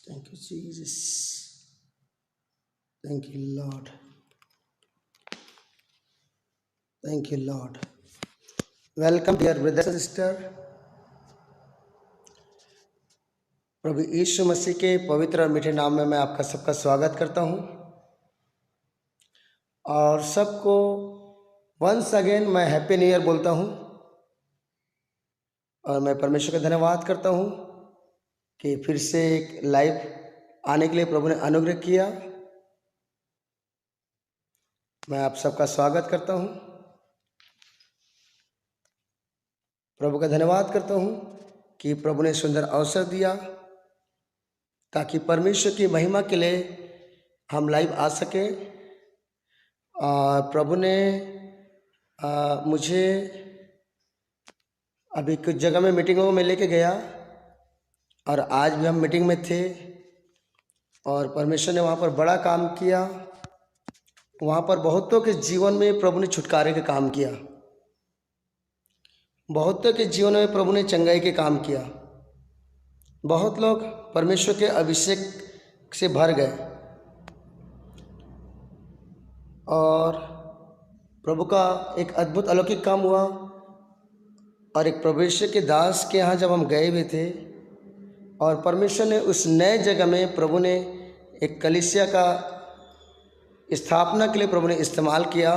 Thank you, Jesus. Thank you, Lord. Thank you, Lord. Welcome, dear brothers and sister. प्रभु यीशु मसीह के पवित्र और मीठे नाम में मैं आपका सबका स्वागत करता हूं और सबको वंस अगेन मैं हैप्पी न्यू ईयर बोलता हूं और मैं परमेश्वर का धन्यवाद करता हूं कि फिर से एक लाइव आने के लिए प्रभु ने अनुग्रह किया। मैं आप सबका स्वागत करता हूं, प्रभु का धन्यवाद करता हूं कि प्रभु ने सुंदर अवसर दिया ताकि परमेश्वर की महिमा के लिए हम लाइव आ सके। और प्रभु ने मुझे अभी कुछ जगह में मीटिंगों में लेके गया और आज भी हम मीटिंग में थे और परमेश्वर ने वहाँ पर बड़ा काम किया। वहाँ पर बहुतों के जीवन में प्रभु ने छुटकारे का काम किया, बहुतों के जीवन में प्रभु ने चंगाई के काम किया। बहुत लोग परमेश्वर के अभिषेक से भर गए और प्रभु का एक अद्भुत अलौकिक काम हुआ। और एक परमेश्वर के दास के यहाँ जब हम गए हुए थे और परमेश्वर ने उस नए जगह में प्रभु ने एक कलीसिया का स्थापना के लिए प्रभु ने इस्तेमाल किया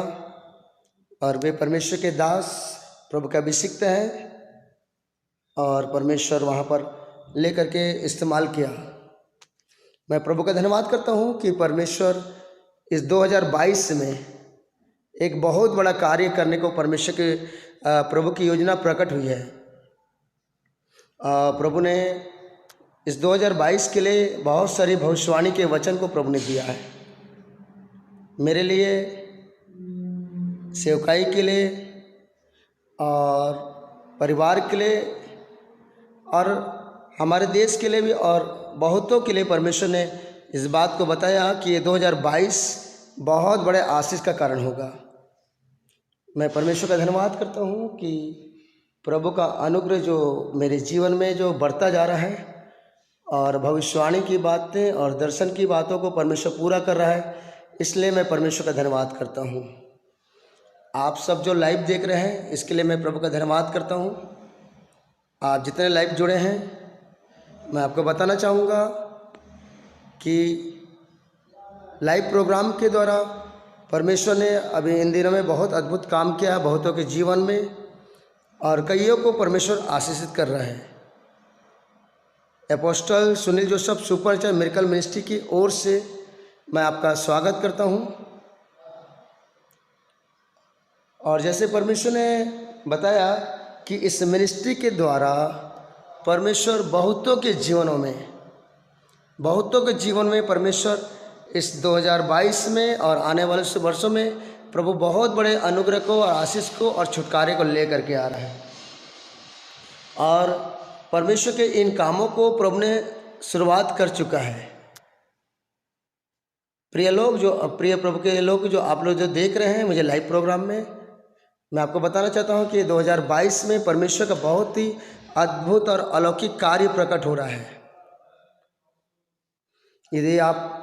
और वे परमेश्वर के दास प्रभु का अभिषिक्त हैं और परमेश्वर वहाँ पर लेकर के इस्तेमाल किया। मैं प्रभु का धन्यवाद करता हूँ कि परमेश्वर इस 2022 में एक बहुत बड़ा कार्य करने को परमेश्वर के प्रभु की योजना प्रकट हुई है। प्रभु ने इस 2022 के लिए बहुत सारी भविष्यवाणी के वचन को प्रभु ने दिया है, मेरे लिए, सेवकाई के लिए और परिवार के लिए और हमारे देश के लिए भी और बहुतों के लिए। परमेश्वर ने इस बात को बताया कि ये 2022 बहुत बड़े आशीष का कारण होगा। मैं परमेश्वर का धन्यवाद करता हूँ कि प्रभु का अनुग्रह जो मेरे जीवन में जो बढ़ता जा रहा है और भविष्यवाणी की बातें और दर्शन की बातों को परमेश्वर पूरा कर रहा है, इसलिए मैं परमेश्वर का धन्यवाद करता हूँ। आप सब जो लाइव देख रहे हैं इसके लिए मैं प्रभु का धन्यवाद करता हूँ। आप जितने लाइव जुड़े हैं, मैं आपको बताना चाहूँगा कि लाइव प्रोग्राम के द्वारा परमेश्वर ने अभी इन दिनों में बहुत अद्भुत काम किया है बहुतों के जीवन में और कईयों को परमेश्वर आशीषित कर रहा है। Apostle Sunil Joseph supernatural miracle ministry की ओर से मैं आपका स्वागत करता हूं। और जैसे परमेश्वर ने बताया कि इस मिनिस्ट्री के द्वारा परमेश्वर बहुतों के जीवन में परमेश्वर इस 2022 में और आने वाले वर्षों में प्रभु बहुत बड़े अनुग्रह को और आशीष को और छुटकारे को लेकर के आ रहा है। और परमेश्वर के इन कामों को प्रभु ने शुरुआत कर चुका है। प्रिय प्रभु के लोग जो आप लोग जो देख रहे हैं मुझे लाइव प्रोग्राम में, मैं आपको बताना चाहता हूं कि 2022 में परमेश्वर का बहुत ही अद्भुत और अलौकिक कार्य प्रकट हो रहा है। यदि आप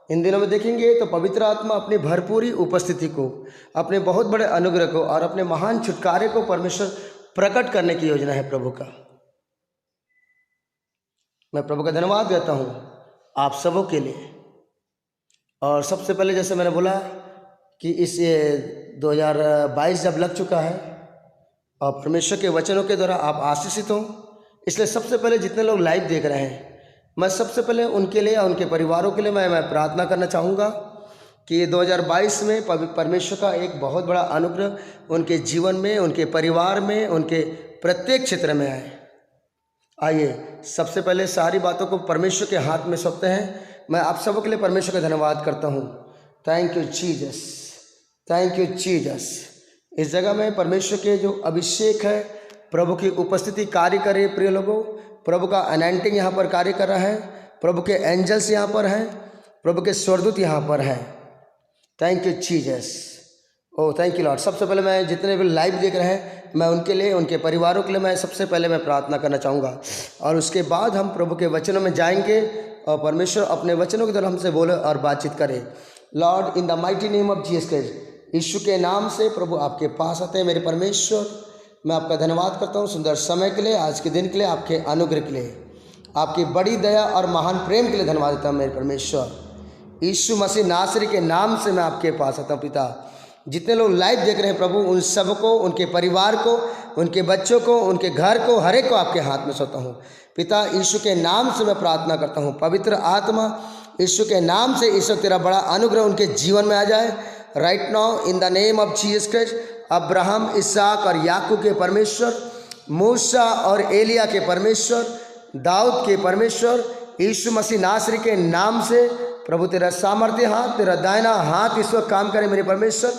इन दिनों में देखेंगे तो पवित्र आत्मा अपनी भरपूरी उपस्थिति को, अपने बहुत बड़े अनुग्रह को और अपने महान छुटकारे को परमेश्वर प्रकट करने की योजना है प्रभु का। मैं प्रभु का धन्यवाद देता हूं आप सबों के लिए। और सबसे पहले जैसे मैंने बोला कि इस 2022 जब लग चुका है और परमेश्वर के वचनों के द्वारा आप आशीषित हों, इसलिए सबसे पहले जितने लोग लाइव देख रहे हैं, मैं सबसे पहले उनके लिए और उनके परिवारों के लिए मैं प्रार्थना करना चाहूँगा कि ये 2022 में परमेश्वर का एक बहुत बड़ा अनुग्रह उनके जीवन में, उनके परिवार में, उनके प्रत्येक क्षेत्र में आए। आइए सबसे पहले सारी बातों को परमेश्वर के हाथ में सौंपते हैं। मैं आप सबों के लिए परमेश्वर का धन्यवाद करता हूँ। Thank you Jesus, thank you Jesus. इस जगह में परमेश्वर के जो अभिषेक है, प्रभु की उपस्थिति कार्य करे। प्रिय लोगों, प्रभु का अनॉइंटिंग यहाँ पर कार्य कर रहा है, प्रभु के एंजल्स यहाँ पर हैं, प्रभु के स्वर्गदूत यहाँ पर हैं। Thank you Jesus, oh thank you Lord. सबसे पहले मैं जितने भी लाइव देख रहे हैं, मैं उनके लिए, उनके परिवारों के लिए मैं सबसे पहले मैं प्रार्थना करना चाहूँगा और उसके बाद हम प्रभु के वचनों में जाएंगे और परमेश्वर अपने वचनों के द्वारा हमसे बोले और बातचीत करे। Lord, in the mighty name of Jesus Christ, यीशु के नाम से प्रभु आपके पास आते हैं। मेरे परमेश्वर, मैं आपका धन्यवाद करता हूँ सुंदर समय के लिए, आज के दिन के लिए, आपके अनुग्रह के लिए, आपकी बड़ी दया और महान प्रेम के लिए धन्यवाद देता हूँ। मेरे परमेश्वर यीशु मसीह नासरी के नाम से मैं आपके पास आता हूँ। पिता, जितने लोग लाइव देख रहे हैं प्रभु, उन सबको, उनके परिवार को, उनके बच्चों को, उनके घर को, हर एक को आपके हाथ में सौंपता हूँ। पिता, यीशु के नाम से मैं प्रार्थना करता हूँ, पवित्र आत्मा यीशु के नाम से इस वक्त तेरा बड़ा अनुग्रह उनके जीवन में आ जाए। Right now in the name of Jesus Christ, Abraham, इसहाक और याकूब के परमेश्वर, मूसा और एलिया के परमेश्वर, दाऊद के परमेश्वर, यीशु मसीह नासरी के नाम से प्रभु तेरा सामर्थ्य हाथ, तेरा दाहिना हाथ इस वक्त काम करे। मेरे परमेश्वर,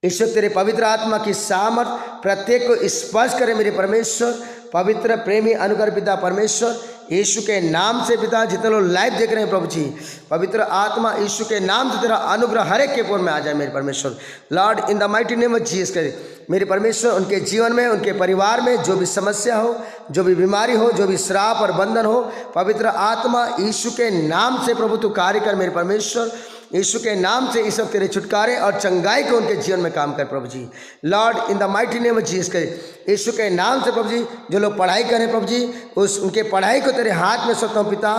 इस वक्त तेरे पवित्र आत्मा की सामर्थ प्रत्येक को स्पर्श करे। मेरे परमेश्वर, पवित्र प्रेमी अनुग्रह पिता परमेश्वर यीशु के नाम से, पिता जितने लोग लाइव देख रहे हैं प्रभु जी, पवित्र आत्मा यीशु के नाम से तेरा अनुग्रह हर एक के ऊपर में आ जाए। मेरे परमेश्वर, Lord, in the mighty name of Jesus Christ, मेरे परमेश्वर उनके जीवन में, उनके परिवार में जो भी समस्या हो, जो भी बीमारी हो, जो भी श्राप और बंधन हो, पवित्र आत्मा यीशु के नाम से प्रभु तू कार्य कर। मेरे परमेश्वर, यीशु के नाम से इस वक्त तेरे छुटकारे और चंगाई को उनके जीवन में काम कर प्रभु जी। Lord, in the mighty name of Jesus Christ, यीशु के नाम से प्रभु जी, जो लोग पढ़ाई करें प्रभु जी, उनके पढ़ाई को तेरे हाथ में सौंपता हूँ। पिता,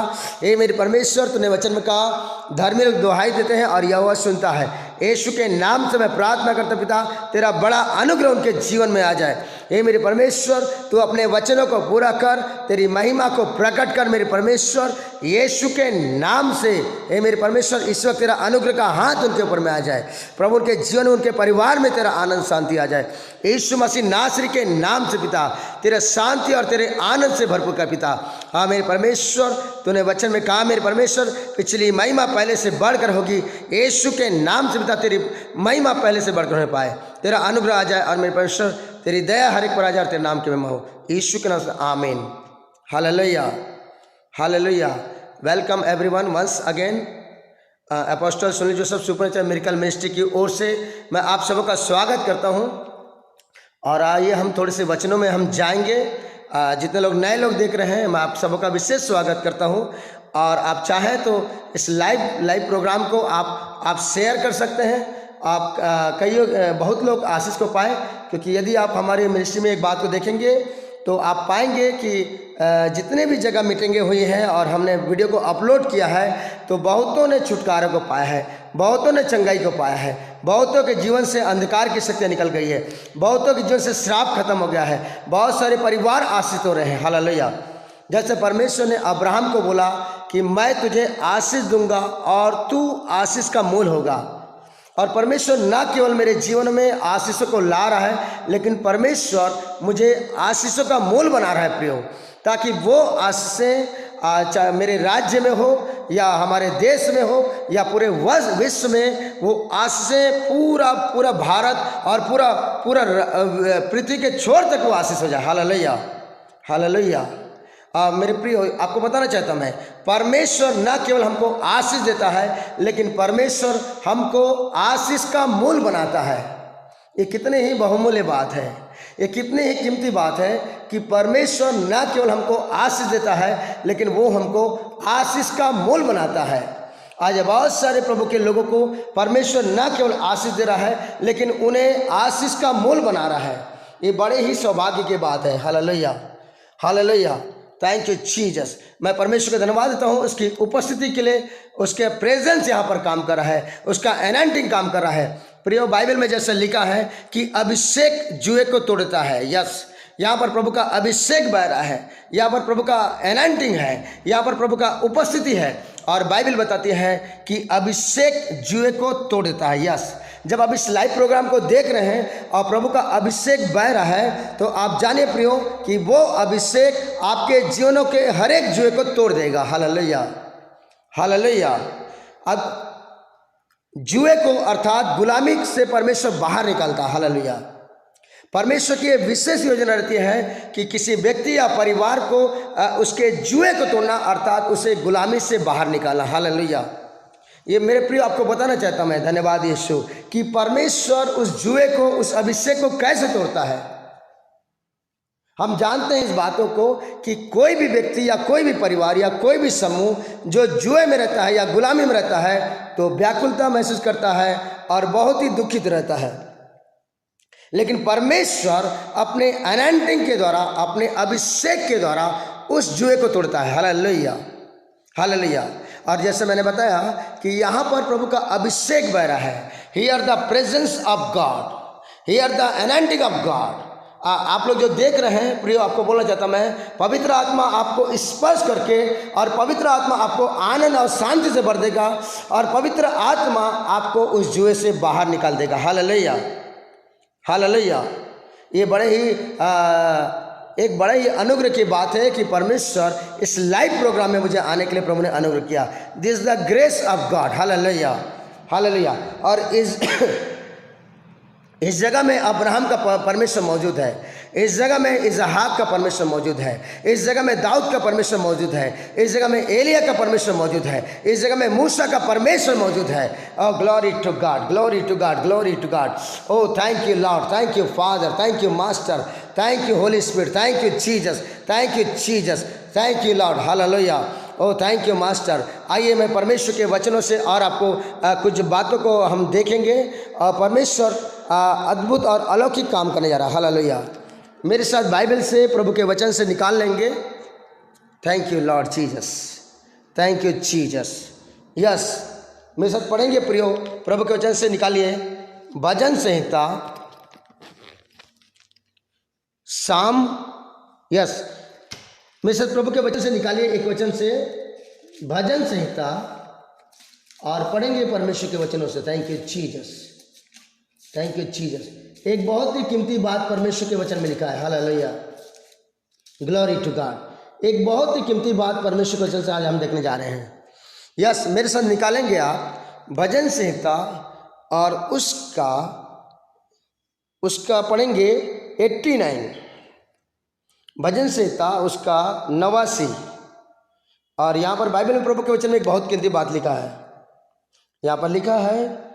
ये मेरे परमेश्वर, तूने वचन में कहा धर्मी लोग दुहाई देते हैं और यहोवा सुनता है। यीशु के नाम से मैं प्रार्थना करता पिता, तेरा बड़ा अनुग्रह उनके जीवन में आ जाए। हे मेरे परमेश्वर, तू अपने वचनों को पूरा कर, तेरी महिमा को प्रकट कर। मेरे परमेश्वर, यीशु के नाम से हे मेरे परमेश्वर, इस वक्त तेरा अनुग्रह का हाथ उनके ऊपर में आ जाए। प्रभु उनके जीवन में, उनके परिवार में तेरा आनंद शांति आ जाए। यीशु मसीह नासरी के नाम से पिता, तेरे शांति और तेरे आनंद से भरपूर कर पिता। हाँ मेरे परमेश्वर, तूने वचन में कहा मेरे परमेश्वर, पिछली महिमा पहले से बढ़कर होगी। यीशु के नाम से पिता, तेरी महिमा पहले से बढ़कर होने पाए, तेरा अनुग्रह आ जाए और मेरे परमेश्वर तेरी दया हर एक पर आ जाए, तेरे नाम की महिमा हो। यीशु के नाम से amen. Hallelujah, hallelujah. Welcome everyone once again. Apostle Sunil Joseph supernatural miracle ministry की ओर से मैं आप सबों का स्वागत करता हूं। और आइए हम थोड़े से वचनों में हम जाएंगे। जितने लोग नए लोग देख रहे हैं, मैं आप सबों का विशेष स्वागत करता हूं। और आप चाहें तो इस लाइव प्रोग्राम को आप शेयर कर सकते हैं। आप बहुत लोग आशीष को पाएँ, क्योंकि यदि आप हमारे मिनिस्ट्री में एक बात को देखेंगे तो आप पाएंगे कि जितने भी जगह मीटिंगें हुई हैं और हमने वीडियो को अपलोड किया है, तो बहुतों ने छुटकारा को पाया है, बहुतों ने चंगाई को पाया है, बहुतों के जीवन से अंधकार की शक्तियाँ निकल गई है, बहुतों के जीवन से श्राप खत्म हो गया है, बहुत सारे परिवार आशीष हो रहे हैं। हालेलुया। जैसे परमेश्वर ने अब्राहम को बोला कि मैं तुझे आशीष दूंगा और तू आशीष का मूल होगा। और परमेश्वर न केवल मेरे जीवन में आशीषों को ला रहा है, लेकिन परमेश्वर मुझे आशीषों का मूल बना रहा है प्रियो, ताकि वो आशीषें चाहे मेरे राज्य में हो या हमारे देश में हो या पूरे विश्व में, वो आशीषें पूरा भारत और पूरा पृथ्वी के छोर तक वो आशीष हो जाए। Hallelujah, hallelujah. मेरे प्रिय, आपको बताना चाहता मैं, परमेश्वर न केवल हमको आशीष देता है, लेकिन परमेश्वर हमको आशीष का मूल बनाता है। ये कितने ही बहुमूल्य बात है, ये कितनी ही कीमती बात है कि परमेश्वर न केवल हमको आशीष देता है, लेकिन वो हमको आशीष का मूल बनाता है। आज बहुत सारे प्रभु के लोगों को परमेश्वर न केवल आशीष दे रहा है, लेकिन उन्हें आशीष का मूल बना रहा है। ये बड़े ही सौभाग्य की बात है। Hallelujah, hallelujah. Thank you Jesus. मैं परमेश्वर का धन्यवाद देता हूँ उसकी उपस्थिति के लिए, उसके प्रेजेंस यहाँ पर काम कर रहा है, उसका एनाइंटिंग काम कर रहा है। प्रियो, बाइबल में जैसे लिखा है कि अभिषेक जुए को तोड़ता है। यस, यहाँ पर प्रभु का अभिषेक बह रहा है, यहाँ पर प्रभु का एनाइंटिंग है, यहाँ पर प्रभु का उपस्थिति है। और बाइबल बताती है कि अभिषेक जुए को तोड़ देता है। यस, जब आप इस लाइव प्रोग्राम को देख रहे हैं और प्रभु का अभिषेक बह रहा है, तो आप जानिए प्रियो कि वो अभिषेक आपके जीवनों के हर एक जुए को तोड़ देगा। Hallelujah, hallelujah. अब जुए को अर्थात गुलामी से परमेश्वर बाहर निकालता है। हालेलुया। परमेश्वर की एक विशेष योजना रहती है कि किसी व्यक्ति या परिवार को उसके जुए को तोड़ना, अर्थात उसे गुलामी से बाहर निकालना। हालेलुया। ये मेरे प्रिय, आपको बताना चाहता मैं, धन्यवाद यीशु, कि परमेश्वर उस जुए को, उस अभिषेक को कैसे तोड़ता है। हम जानते हैं इस बातों को कि कोई भी व्यक्ति या कोई भी परिवार या कोई भी समूह जो जुए में रहता है या गुलामी में रहता है तो व्याकुलता महसूस करता है और बहुत ही दुखित रहता है। लेकिन परमेश्वर अपने अनॉइंटिंग के द्वारा, अपने अभिषेक के द्वारा उस जुए को तोड़ता है। Hallelujah, hallelujah. और जैसे मैंने बताया कि यहाँ पर प्रभु का अभिषेक बह रहा है। Here the presence of God, here the anointing of God. आप लोग जो देख रहे हैं प्रियो, आपको बोलना चाहता मैं, पवित्र आत्मा आपको स्पर्श करके और पवित्र आत्मा आपको आनंद और शांति से भर देगा और पवित्र आत्मा आपको उस जुए से बाहर निकाल देगा। Hallelujah, hallelujah. ये एक बड़े ही अनुग्रह की बात है कि परमेश्वर इस लाइव प्रोग्राम में मुझे आने के लिए प्रभु ने अनुग्रह किया। This is the grace of God. Hallelujah, hallelujah. और इस जगह में अब्राहम का परमेश्वर मौजूद है, इस जगह में इसहाक का परमेश्वर मौजूद है, इस जगह में दाऊद का परमेश्वर मौजूद है, इस जगह में एलिया का परमेश्वर मौजूद है, इस जगह में मूसा का परमेश्वर मौजूद है। Oh glory to God, glory to God, glory to God. Oh thank you Lord, thank you Father, thank you master, thank you Holy Spirit, thank you Jesus, thank you Jesus, thank you Lord. Hallelujah, oh thank you master. आइए मैं परमेश्वर के वचनों से और आपको कुछ बातों को हम देखेंगे और परमेश्वर अद्भुत और अलौकिक काम करने जा रहा है। हालेलुया। मेरे साथ बाइबल से प्रभु के वचन से निकाल लेंगे। Thank you Lord Jesus, thank you Jesus. Yes, मेरे साथ पढ़ेंगे प्रियो, प्रभु के वचन से निकालिए भजन संहिता शाम। यस, मेरे साथ प्रभु के वचन से निकालिए एक वचन से भजन संहिता और पढ़ेंगे परमेश्वर के वचनों से। Thank you Jesus, thank you Jesus. एक बहुत ही कीमती बात परमेश्वर के वचन में लिखा है। Hallelujah, glory to God. एक बहुत ही कीमती बात परमेश्वर के वचन से आज हम देखने जा रहे हैं। यस, मेरे साथ निकालेंगे आप भजन संहिता और उसका पढ़ेंगे 89, भजन संहिता उसका 89। और यहाँ पर बाइबल में प्रभु के वचन में एक बहुत कीमती बात लिखा है। यहाँ पर लिखा है,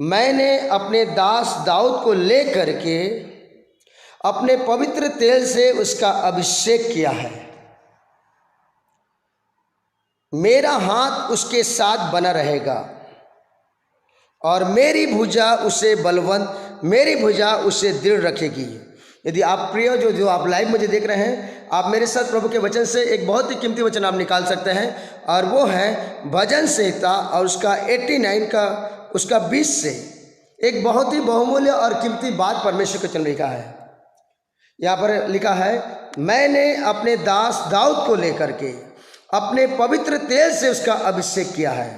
मैंने अपने दास दाऊद को लेकर के अपने पवित्र तेल से उसका अभिषेक किया है। मेरा हाथ उसके साथ बना रहेगा और मेरी भुजा उसे बलवंत, मेरी भुजा उसे दृढ़ रखेगी। यदि आप प्रिय जो आप लाइव मुझे देख रहे हैं, आप मेरे साथ प्रभु के वचन से एक बहुत ही कीमती वचन आप निकाल सकते हैं और वो है भजन संहिता और उसका 89 का उसका 20 से एक बहुत ही बहुमूल्य और कीमती बात परमेश्वर के वचन लिखा है। यहाँ पर लिखा है, मैंने अपने दास दाऊद को लेकर के अपने पवित्र तेल से उसका अभिषेक किया है।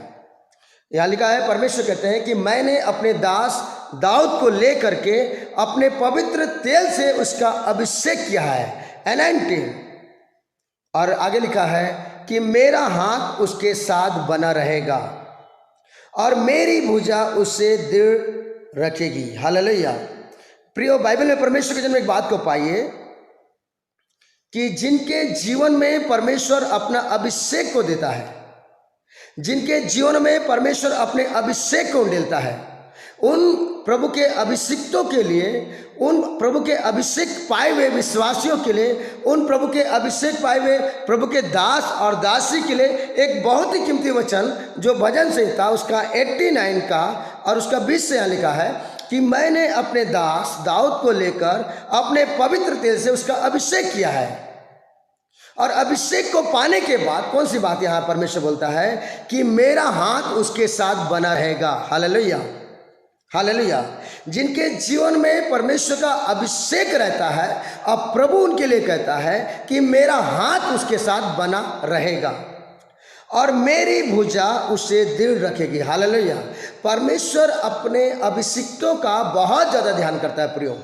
यहाँ लिखा है, परमेश्वर कहते हैं कि मैंने अपने दास दाऊद को लेकर के अपने पवित्र तेल से उसका अभिषेक किया है, अनॉइंटिंग। और आगे लिखा है कि मेरा हाथ उसके साथ बना रहेगा और मेरी भुजा उसे दृढ़ रखेगी। हालेलुया। प्रियो, बाइबल में परमेश्वर के जन्म एक बात को पाइए कि जिनके जीवन में परमेश्वर अपना अभिषेक को देता है, जिनके जीवन में परमेश्वर अपने अभिषेक को उंडेलता है, उन प्रभु के अभिषिक्तों के लिए, उन प्रभु के अभिषेक पाए हुए विश्वासियों के लिए, उन प्रभु के अभिषेक पाए हुए प्रभु के दास और दासी के लिए एक बहुत ही कीमती वचन जो भजन संहिता उसका 89 का और उसका 20 से यहाँ लिखा है कि मैंने अपने दास दाऊद को लेकर अपने पवित्र तेल से उसका अभिषेक किया है। और अभिषेक को पाने के बाद कौन सी बात यहाँ परमेश्वर बोलता है कि मेरा हाथ उसके साथ बना रहेगा। Hallelujah, hallelujah. जिनके जीवन में परमेश्वर का अभिषेक रहता है, अब प्रभु उनके लिए कहता है कि मेरा हाथ उसके साथ बना रहेगा और मेरी भुजा उसे दृढ़ रखेगी। हालेलुया। परमेश्वर अपने अभिषिक्तों का बहुत ज़्यादा ध्यान करता है प्रियो।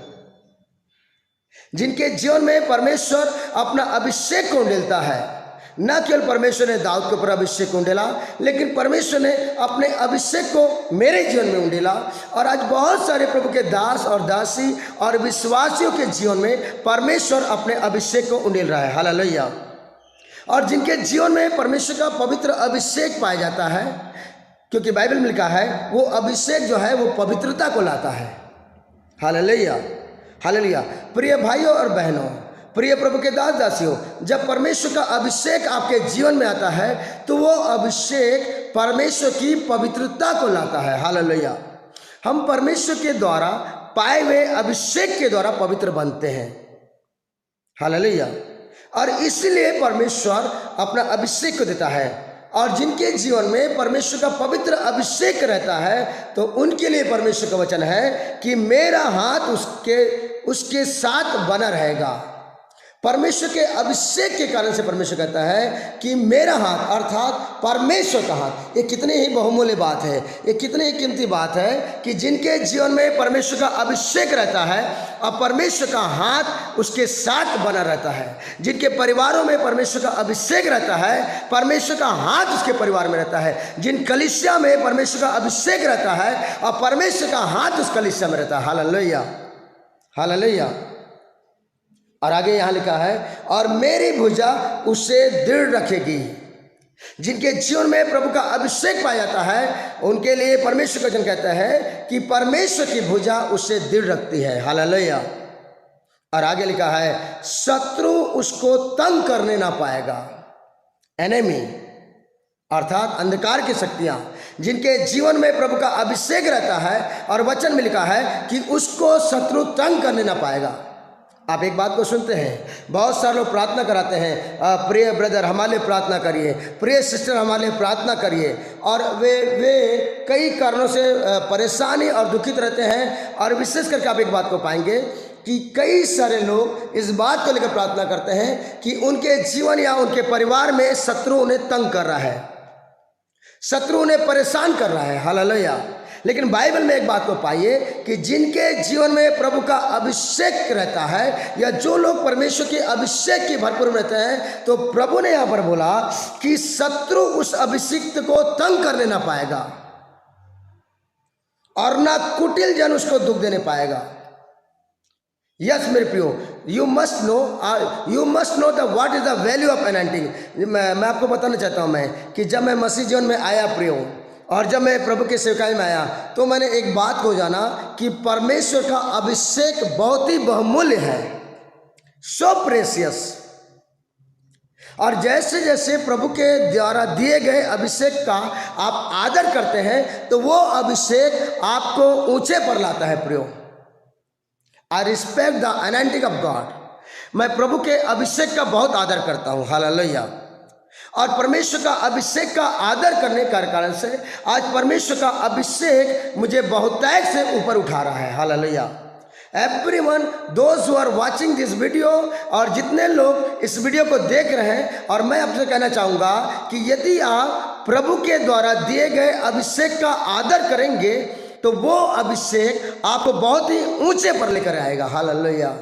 जिनके जीवन में परमेश्वर अपना अभिषेक को उंडेलता है, न केवल परमेश्वर ने दाऊद के ऊपर अभिषेक को उंडेला, लेकिन परमेश्वर ने अपने अभिषेक को मेरे जीवन में उंडेला। और आज बहुत सारे प्रभु के दास और दासी और विश्वासियों के जीवन में परमेश्वर अपने अभिषेक को उंडेल रहा है। हालेलुया। और जिनके जीवन में परमेश्वर का पवित्र अभिषेक पाया जाता है, क्योंकि बाइबल में लिखा है वो अभिषेक जो है वो पवित्रता को लाता है। Hallelujah, hallelujah. प्रिय भाइयों और बहनों, प्रिय प्रभु के दास दासियों, जब परमेश्वर का अभिषेक आपके जीवन में आता है तो वो अभिषेक परमेश्वर की पवित्रता को लाता है। हालेलुया। हम परमेश्वर के द्वारा पाए हुए अभिषेक के द्वारा पवित्र बनते हैं। हालेलुया। और इसलिए परमेश्वर अपना अभिषेक को देता है, और जिनके जीवन में परमेश्वर का पवित्र अभिषेक रहता है तो उनके लिए परमेश्वर का वचन है कि मेरा हाथ उसके साथ बना रहेगा। परमेश्वर के अभिषेक के कारण से परमेश्वर कहता है कि मेरा हाथ, अर्थात परमेश्वर का हाथ। ये कितनी ही बहुमूल्य बात है, ये कितनी ही कीमती बात है कि जिनके जीवन में परमेश्वर का अभिषेक रहता है और परमेश्वर का हाथ उसके साथ बना रहता है। जिनके परिवारों में परमेश्वर का अभिषेक रहता है, परमेश्वर का हाथ उसके परिवार में रहता है। जिन कलीसिया में परमेश्वर का अभिषेक रहता है और परमेश्वर का हाथ उस कलीसिया में रहता है। Hallelujah, hallelujah. और आगे यहाँ लिखा है, और मेरी भुजा उसे दृढ़ रखेगी। जिनके जीवन में प्रभु का अभिषेक पाया जाता है उनके लिए परमेश्वर का वचन कहता है कि परमेश्वर की भुजा उसे दृढ़ रखती है। हालेलुया। और आगे लिखा है, शत्रु उसको तंग करने ना पाएगा। एनेमी अर्थात अंधकार की शक्तियां, जिनके जीवन में प्रभु का अभिषेक रहता है और वचन में लिखा है कि उसको शत्रु तंग करने ना पाएगा। आप एक बात को सुनते हैं, बहुत सारे लोग प्रार्थना कराते हैं, प्रिय ब्रदर हमारे लिए प्रार्थना करिए, प्रिय सिस्टर हमारे लिए प्रार्थना करिए, और वे कई कारणों से परेशानी और दुखित रहते हैं। और विशेष करके आप एक बात को पाएंगे कि कई सारे लोग इस बात को लेकर प्रार्थना करते हैं कि उनके जीवन या उनके परिवार में शत्रु उन्हें तंग कर रहा है, शत्रु उन्हें परेशान कर रहा है। हालेलुया। लेकिन बाइबल में एक बात को पाइए कि जिनके जीवन में प्रभु का अभिषेक रहता है या जो लोग परमेश्वर के अभिषेक के भरपूर रहते हैं, तो प्रभु ने यहां पर बोला कि शत्रु उस अभिषिक्त को तंग करने ना पाएगा और ना कुटिल जन उसको दुख देने पाएगा। यस मेरे प्रियो, you must know the what is the value of anointing. मैं आपको बताना चाहता हूं मैं कि जब मैं मसीह जीवन में आया प्रियो, और जब मैं प्रभु के सेवकाई में आया तो मैंने एक बात को जाना कि परमेश्वर का अभिषेक बहुत ही बहुमूल्य है, सो प्रेशियस। और जैसे जैसे प्रभु के द्वारा दिए गए अभिषेक का आप आदर करते हैं तो वो अभिषेक आपको ऊंचे पर लाता है प्रियो। I respect the anointing of God. मैं प्रभु के अभिषेक का बहुत आदर करता हूँ। हालेलुया। और परमेश्वर का अभिषेक का आदर करने के कारण से आज परमेश्वर का अभिषेक मुझे बहुतायत से ऊपर उठा रहा है। Hallelujah. Everyone those who are watching this video, और जितने लोग इस वीडियो को देख रहे हैं, और मैं आपसे कहना चाहूँगा कि यदि आप प्रभु के द्वारा दिए गए अभिषेक का आदर करेंगे तो वो अभिषेक आपको बहुत ही ऊंचे पर लेकर आएगा। हालेलुया।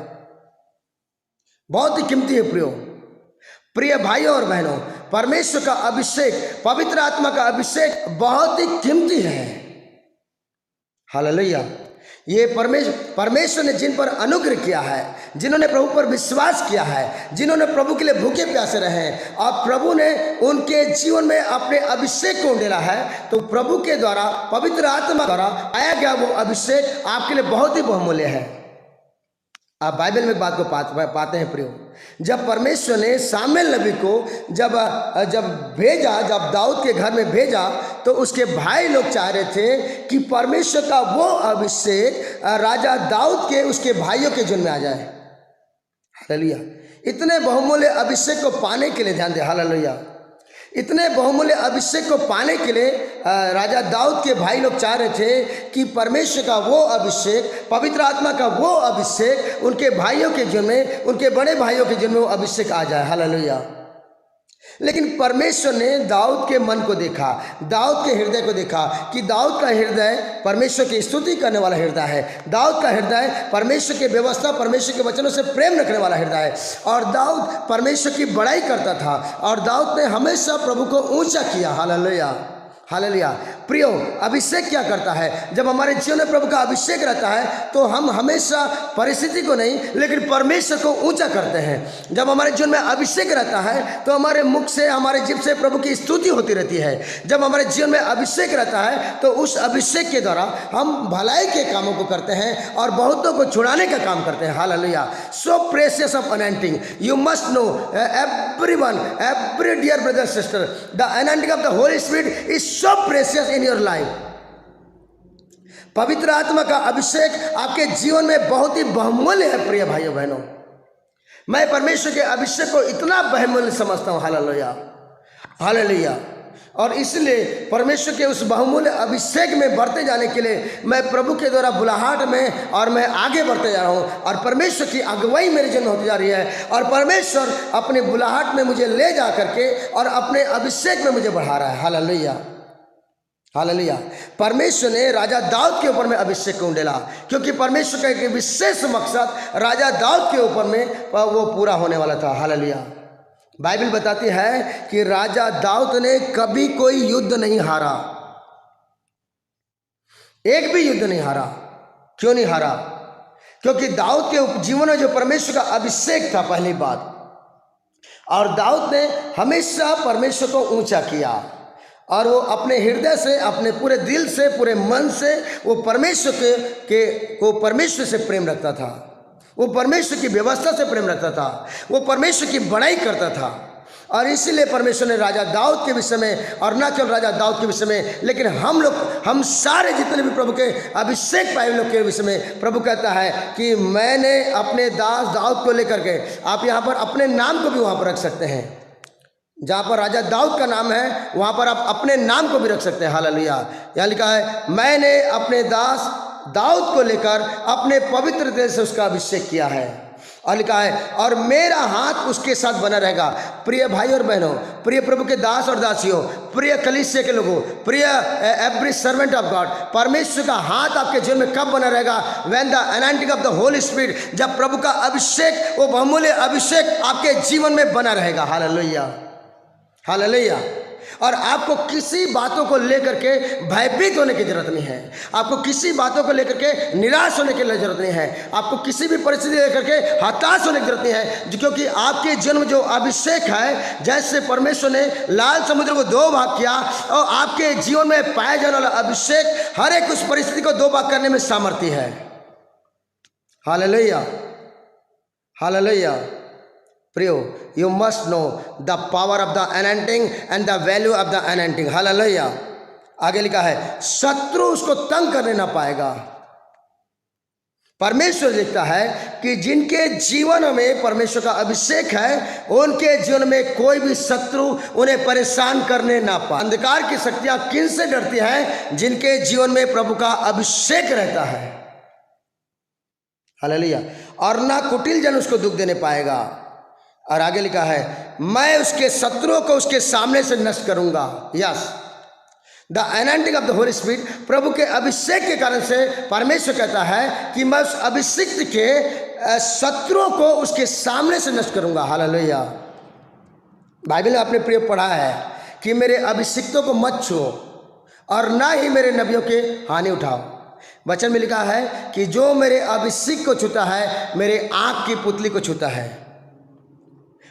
बहुत ही कीमती है प्रिय भाइयों और बहनों, परमेश्वर का अभिषेक, पवित्र आत्मा का अभिषेक बहुत ही कीमती है। हालेलुया। ये परमेश्वर ने जिन पर अनुग्रह किया है, जिन्होंने प्रभु पर विश्वास किया है, जिन्होंने प्रभु के लिए भूखे प्यासे रहे और प्रभु ने उनके जीवन में अपने अभिषेक को उंडेला है, तो प्रभु के द्वारा, पवित्र आत्मा द्वारा आया गया वो अभिषेक आपके लिए बहुत ही बहुमूल्य है। आप बाइबल में बात को पाते हैं प्रियो, जब परमेश्वर ने सामुएल नबी को जब दाऊद के घर में भेजा तो उसके भाई लोग चाह रहे थे कि परमेश्वर का वो अभिषेक राजा दाऊद के उसके भाइयों के जीवन में आ जाए। हालेलुया। इतने बहुमूल्य अभिषेक को पाने के लिए, ध्यान दे, हालेलुया, इतने बहुमूल्य अभिषेक को पाने के लिए राजा दाऊद के भाई लोग चाह रहे थे कि परमेश्वर का वो अभिषेक, पवित्र आत्मा का वो अभिषेक उनके भाइयों के जीवन में, उनके बड़े भाइयों के जीवन में वो अभिषेक आ जाए। हालेलुया। लेकिन परमेश्वर ने दाऊद के मन को देखा, दाऊद के हृदय को देखा कि दाऊद का हृदय परमेश्वर की स्तुति करने वाला हृदय है, दाऊद का हृदय परमेश्वर की व्यवस्था, परमेश्वर के वचनों से प्रेम रखने वाला हृदय है, और दाऊद परमेश्वर की बड़ाई करता था, और दाऊद ने हमेशा प्रभु को ऊंचा किया। हालेलुया। हालेलुया। प्रियो, अभिषेक क्या करता है? जब हमारे जीवन में प्रभु का अभिषेक रहता है तो हम हमेशा परिस्थिति को नहीं लेकिन परमेश्वर को ऊंचा करते हैं। जब हमारे जीवन में अभिषेक रहता है तो हमारे मुख से, हमारे जीभ से प्रभु की स्तुति होती रहती है। जब हमारे जीवन में अभिषेक रहता है तो उस अभिषेक के द्वारा हम भलाई के कामों को करते हैं और बहुतों को छुड़ाने का काम करते हैं। Hallelujah. So precious of anointing, you must know everyone, every dear brother sister, the anointing of the Holy Spirit is so precious in your life। पवित्र आत्मा का अभिषेक आपके जीवन में बहुत ही बहुमूल्य है। प्रिय भाइयों बहनों, मैं परमेश्वर के अभिषेक को इतना बहुमूल्य समझता हूं। Hallelujah, hallelujah. और इसलिए परमेश्वर के उस बहुमूल्य अभिषेक में बढ़ते जाने के लिए मैं प्रभु के द्वारा बुलाहट में और मैं आगे बढ़ते जा रहा हूँ और परमेश्वर की अगुवाई मेरे जीवन में होती जा रही है और परमेश्वर अपने बुलाहट में मुझे ले जा करके और अपने अभिषेक में मुझे बढ़ा रहा है। Hallelujah, hallelujah. परमेश्वर ने राजा दाऊद के ऊपर में अभिषेक को उंडेला क्योंकि परमेश्वर का एक विशेष मकसद राजा दाऊद के ऊपर में वो पूरा होने वाला था। हालेलुया। बाइबल बताती है कि राजा दाऊद ने कभी कोई युद्ध नहीं हारा, एक भी युद्ध नहीं हारा। क्यों नहीं हारा? क्योंकि दाऊद के जीवन में जो परमेश्वर का अभिषेक था, पहली बात, और दाऊद ने हमेशा परमेश्वर को ऊंचा किया और वो अपने हृदय से, अपने पूरे दिल से, पूरे मन से वो परमेश्वर को परमेश्वर से प्रेम रखता था। वो परमेश्वर की व्यवस्था से प्रेम रखता था, वो परमेश्वर की बड़ाई करता था। और इसीलिए परमेश्वर ने राजा दाऊद के विषय में, और न केवल राजा दाऊद के विषय में, लेकिन हम सारे जितने भी प्रभु के अभिषेक पाए लोग के विषय में प्रभु कहता है कि मैंने अपने दास दाऊद को लेकर के, आप यहाँ पर अपने नाम को भी वहाँ पर रख सकते हैं, जहाँ पर राजा दाऊद का नाम है वहाँ पर आप अपने नाम को भी रख सकते हैं। हालेलुया। यहाँ लिखा है मैंने अपने दास दाऊद को लेकर अपने पवित्र देह से उसका अभिषेक किया है, और लिखा है और मेरा हाथ उसके साथ बना रहेगा। प्रिय भाई और बहनों, प्रिय प्रभु के दास और दासियों, प्रिय कलीसिया के लोगों, प्रिय एवरी सर्वेंट ऑफ गॉड, परमेश्वर का हाथ आपके जीवन में कब बना रहेगा? When the anointing of the Holy spirit, जब प्रभु का अभिषेक, वो बहुमूल्य अभिषेक आपके जीवन में बना रहेगा। Hallelujah, hallelujah. और आपको किसी बातों को लेकर के भयभीत होने की जरूरत नहीं है, आपको किसी बातों को लेकर के निराश होने की जरूरत नहीं है, आपको किसी भी परिस्थिति लेकर के हताश होने की जरूरत नहीं है, क्योंकि आपके जन्म जो अभिषेक है, जैसे परमेश्वर ने लाल समुद्र को 2 भाग किया, और आपके जीवन में पाया जाने वाला अभिषेक हर एक उस परिस्थिति को 2 भाग करने में सामर्थ्य है। Hallelujah, hallelujah. प्रियो, you must know the power of the anointing and the value of the anointing। Hallelujah. आगे लिखा है शत्रु उसको तंग करने ना पाएगा। परमेश्वर लिखता है कि जिनके जीवन में परमेश्वर का अभिषेक है, उनके जीवन में कोई भी शत्रु उन्हें परेशान करने ना पाए। अंधकार की शक्तियां किन से डरती हैं? जिनके जीवन में प्रभु का अभिषेक रहता है। हालेलुया। और ना कुटिल जन उसको दुख देने पाएगा। और आगे लिखा है मैं उसके शत्रुओं को उसके सामने से नष्ट करूंगा। Yes, the anointing of the Holy Spirit, प्रभु के अभिषेक के कारण से परमेश्वर कहता है कि मैं उस अभिषिक्त के शत्रुओं को उसके सामने से नष्ट करूंगा। हालेलुया। बाइबल में आपने प्रिय पढ़ा है कि मेरे अभिषिक्तों को मत छुओ और ना ही मेरे नबियों के हानि उठाओ। वचन में लिखा है कि जो मेरे अभिषेक को छूता है, मेरे आंख की पुतली को छूता है।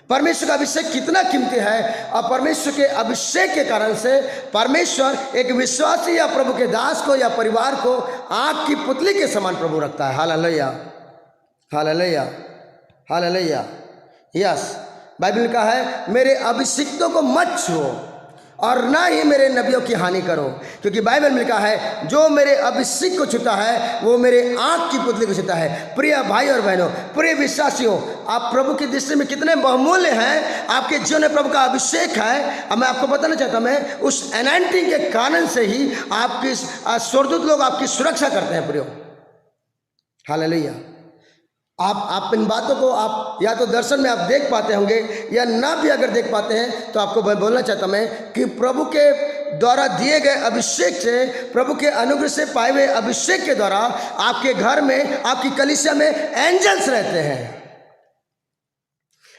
परमेश्वर का अभिषेक कितना कीमती है, और परमेश्वर के अभिषेक के कारण से परमेश्वर एक विश्वासी या प्रभु के दास को या परिवार को आंख की पुतली के समान प्रभु रखता है। Hallelujah, hallelujah, hallelujah. Yes, Bible का है मेरे अभिषिक्तों को मत छुओ और ना ही मेरे नबियों की हानि करो, क्योंकि बाइबल में लिखा है जो मेरे अभिषेक को छूता है वो मेरे आंख की पुतली को छूता है। प्रिय भाई और बहनों, प्रिय विश्वासियों, आप प्रभु की दृष्टि में कितने बहुमूल्य हैं। आपके जीवन में प्रभु का अभिषेक है। अब मैं आपको बताना चाहता हूं, मैं उस अनॉइंटिंग के कारण से ही आपकी स्वर्गदूत लोग आपकी सुरक्षा करते हैं। प्रियो, हालेलुया। आप इन बातों को आप या तो दर्शन में आप देख पाते होंगे या ना भी अगर देख पाते हैं, तो आपको मैं बोलना चाहता मैं कि प्रभु के द्वारा दिए गए अभिषेक से, प्रभु के अनुग्रह से पाए हुए अभिषेक के द्वारा आपके घर में, आपकी कलीसिया में एंजल्स रहते हैं।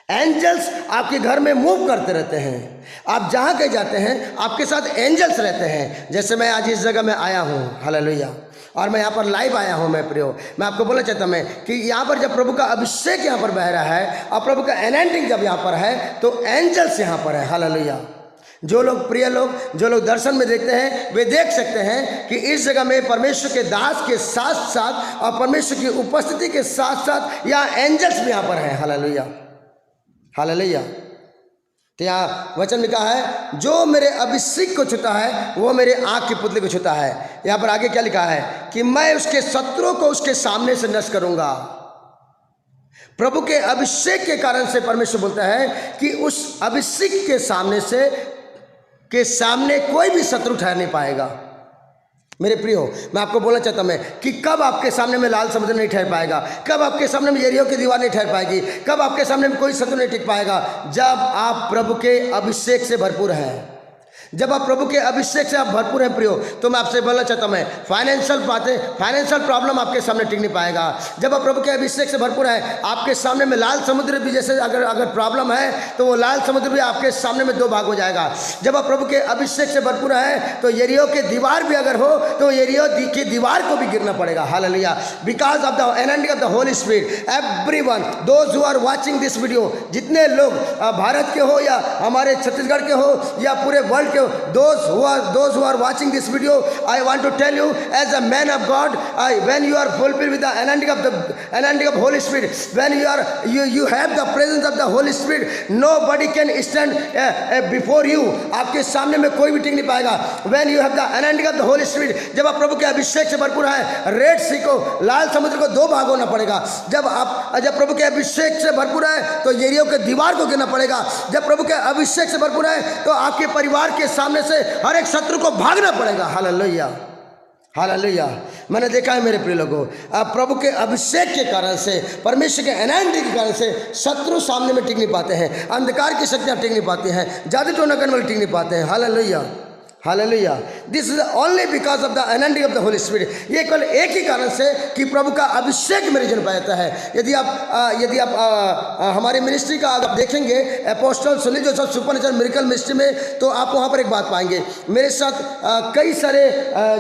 एंजल्स आपके घर में मूव करते रहते हैं। आप जहाँ कहीं जाते हैं आपके साथ एंजल्स रहते हैं। जैसे मैं आज इस जगह में आया हूँ, हालेलुया, और मैं यहाँ पर लाइव आया हूँ। मैं प्रियो, मैं आपको बोलना चाहता हूँ कि यहाँ पर जब प्रभु का अभिषेक यहाँ पर बह रहा है और प्रभु का एनॉइंटिंग जब यहाँ पर है तो एंजल्स यहाँ पर है, हालेलुया। जो लोग प्रिय लोग, जो लोग दर्शन में देखते हैं वे देख सकते हैं कि इस जगह में परमेश्वर के दास के साथ साथ और परमेश्वर की उपस्थिति के साथ साथ यहाँ एंजल्स भी यहाँ पर हैं, हालेलुया, हालेलुया। तो यहाँ वचन लिखा है, जो मेरे अभिषेक को छूता है वो मेरे आँख की पुतली को छूता है। यहाँ पर आगे क्या लिखा है कि मैं उसके शत्रुओं को उसके सामने से नष्ट करूंगा। प्रभु के अभिषेक के कारण से परमेश्वर बोलता है कि उस अभिषेक के सामने कोई भी शत्रु ठहर नहीं पाएगा। मेरे प्रियो, मैं आपको बोलना चाहता हूं कि कब आपके सामने में लाल समुद्र नहीं ठहर पाएगा, कब आपके सामने में यरीहो की दीवार नहीं ठहर पाएगी, कब आपके सामने में कोई शत्रु नहीं टिक पाएगा, जब आप प्रभु के अभिषेक से भरपूर हैं। जब आप प्रभु के अभिषेक से आप भरपूर हैं प्रियो, तो मैं आपसे बोलना चाहता हूँ, फाइनेंशियल प्रॉब्लम आपके सामने टिक नहीं पाएगा। जब आप प्रभु के अभिषेक से भरपूर है, आपके सामने में लाल समुद्र भी जैसे अगर प्रॉब्लम है तो वो लाल समुद्र भी आपके सामने में दो भाग हो जाएगा। जब आप प्रभु के अभिषेक से भरपूर है तो यरीहो की दीवार भी अगर हो तो यरीहो की दीवार को भी गिरना पड़ेगा, hallelujah, because of the anointing of the Holy Spirit. Everyone, those who are watching this video, जितने लोग भारत के हो या हमारे छत्तीसगढ़ के हो या पूरे world those who are watching this video, I want to tell you, as a man of God, when you are fulfilled with the anointing of Holy Spirit, when you have the presence of the Holy Spirit, nobody can stand before you. आपके सामने में कोई भी टिक नहीं पाएगा। When you have the anointing of the Holy Spirit, जब आप प्रभु के अभिषेक से भरपूर है, रेड सी को, लाल समुद्र को दो भाग होना पड़ेगा। जब प्रभु के अभिषेक से भरपूर है तो यरीहो के दीवार को गिरना पड़ेगा। जब प्रभु के अभिषेक से भरपूर है तो आपके परिवार के सामने से हर एक शत्रु को भागना पड़ेगा, हालेलुया, हालेलुया। मैंने देखा है मेरे प्रिय लोगों, प्रभु के अभिषेक के कारण से, परमेश्वर के एनॉइंटिंग के कारण से शत्रु सामने में टिक नहीं पाते हैं, अंधकार की शक्तियां टिक नहीं पाती हैं, जादू टोना करने वाले टिक नहीं पाते हैं, hallelujah, hallelujah. This is only because of the anointing of the Holy spirit. ये केवल एक ही कारण से कि प्रभु का अभिषेक मेरे जीवन में जाता है। यदि आप हमारी मिनिस्ट्री का आप देखेंगे, apostle Sunil Joseph supernatural miracle ministry में, तो आप वहाँ पर एक बात पाएंगे। मेरे साथ कई सारे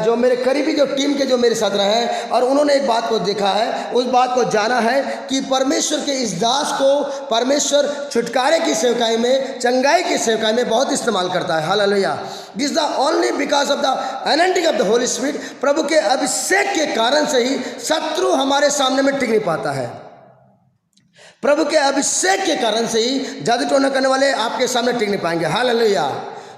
जो मेरे करीबी जो टीम के जो मेरे साथ रहे हैं और उन्होंने एक बात को देखा है, उस बात को जाना है कि परमेश्वर के इस दास को परमेश्वर छुटकारे की सेवकाई में, चंगाई की सेवकाई में बहुत इस्तेमाल करता है, hallelujah. This the only because of the anointing of the Holy Spirit. प्रभु के अभिषेक के कारण से ही शत्रु हमारे सामने में टिक नहीं पाता है। प्रभु के अभिषेक के कारण से ही जादू टोना करने वाले आपके सामने टिक नहीं पाएंगे, हालेलुया,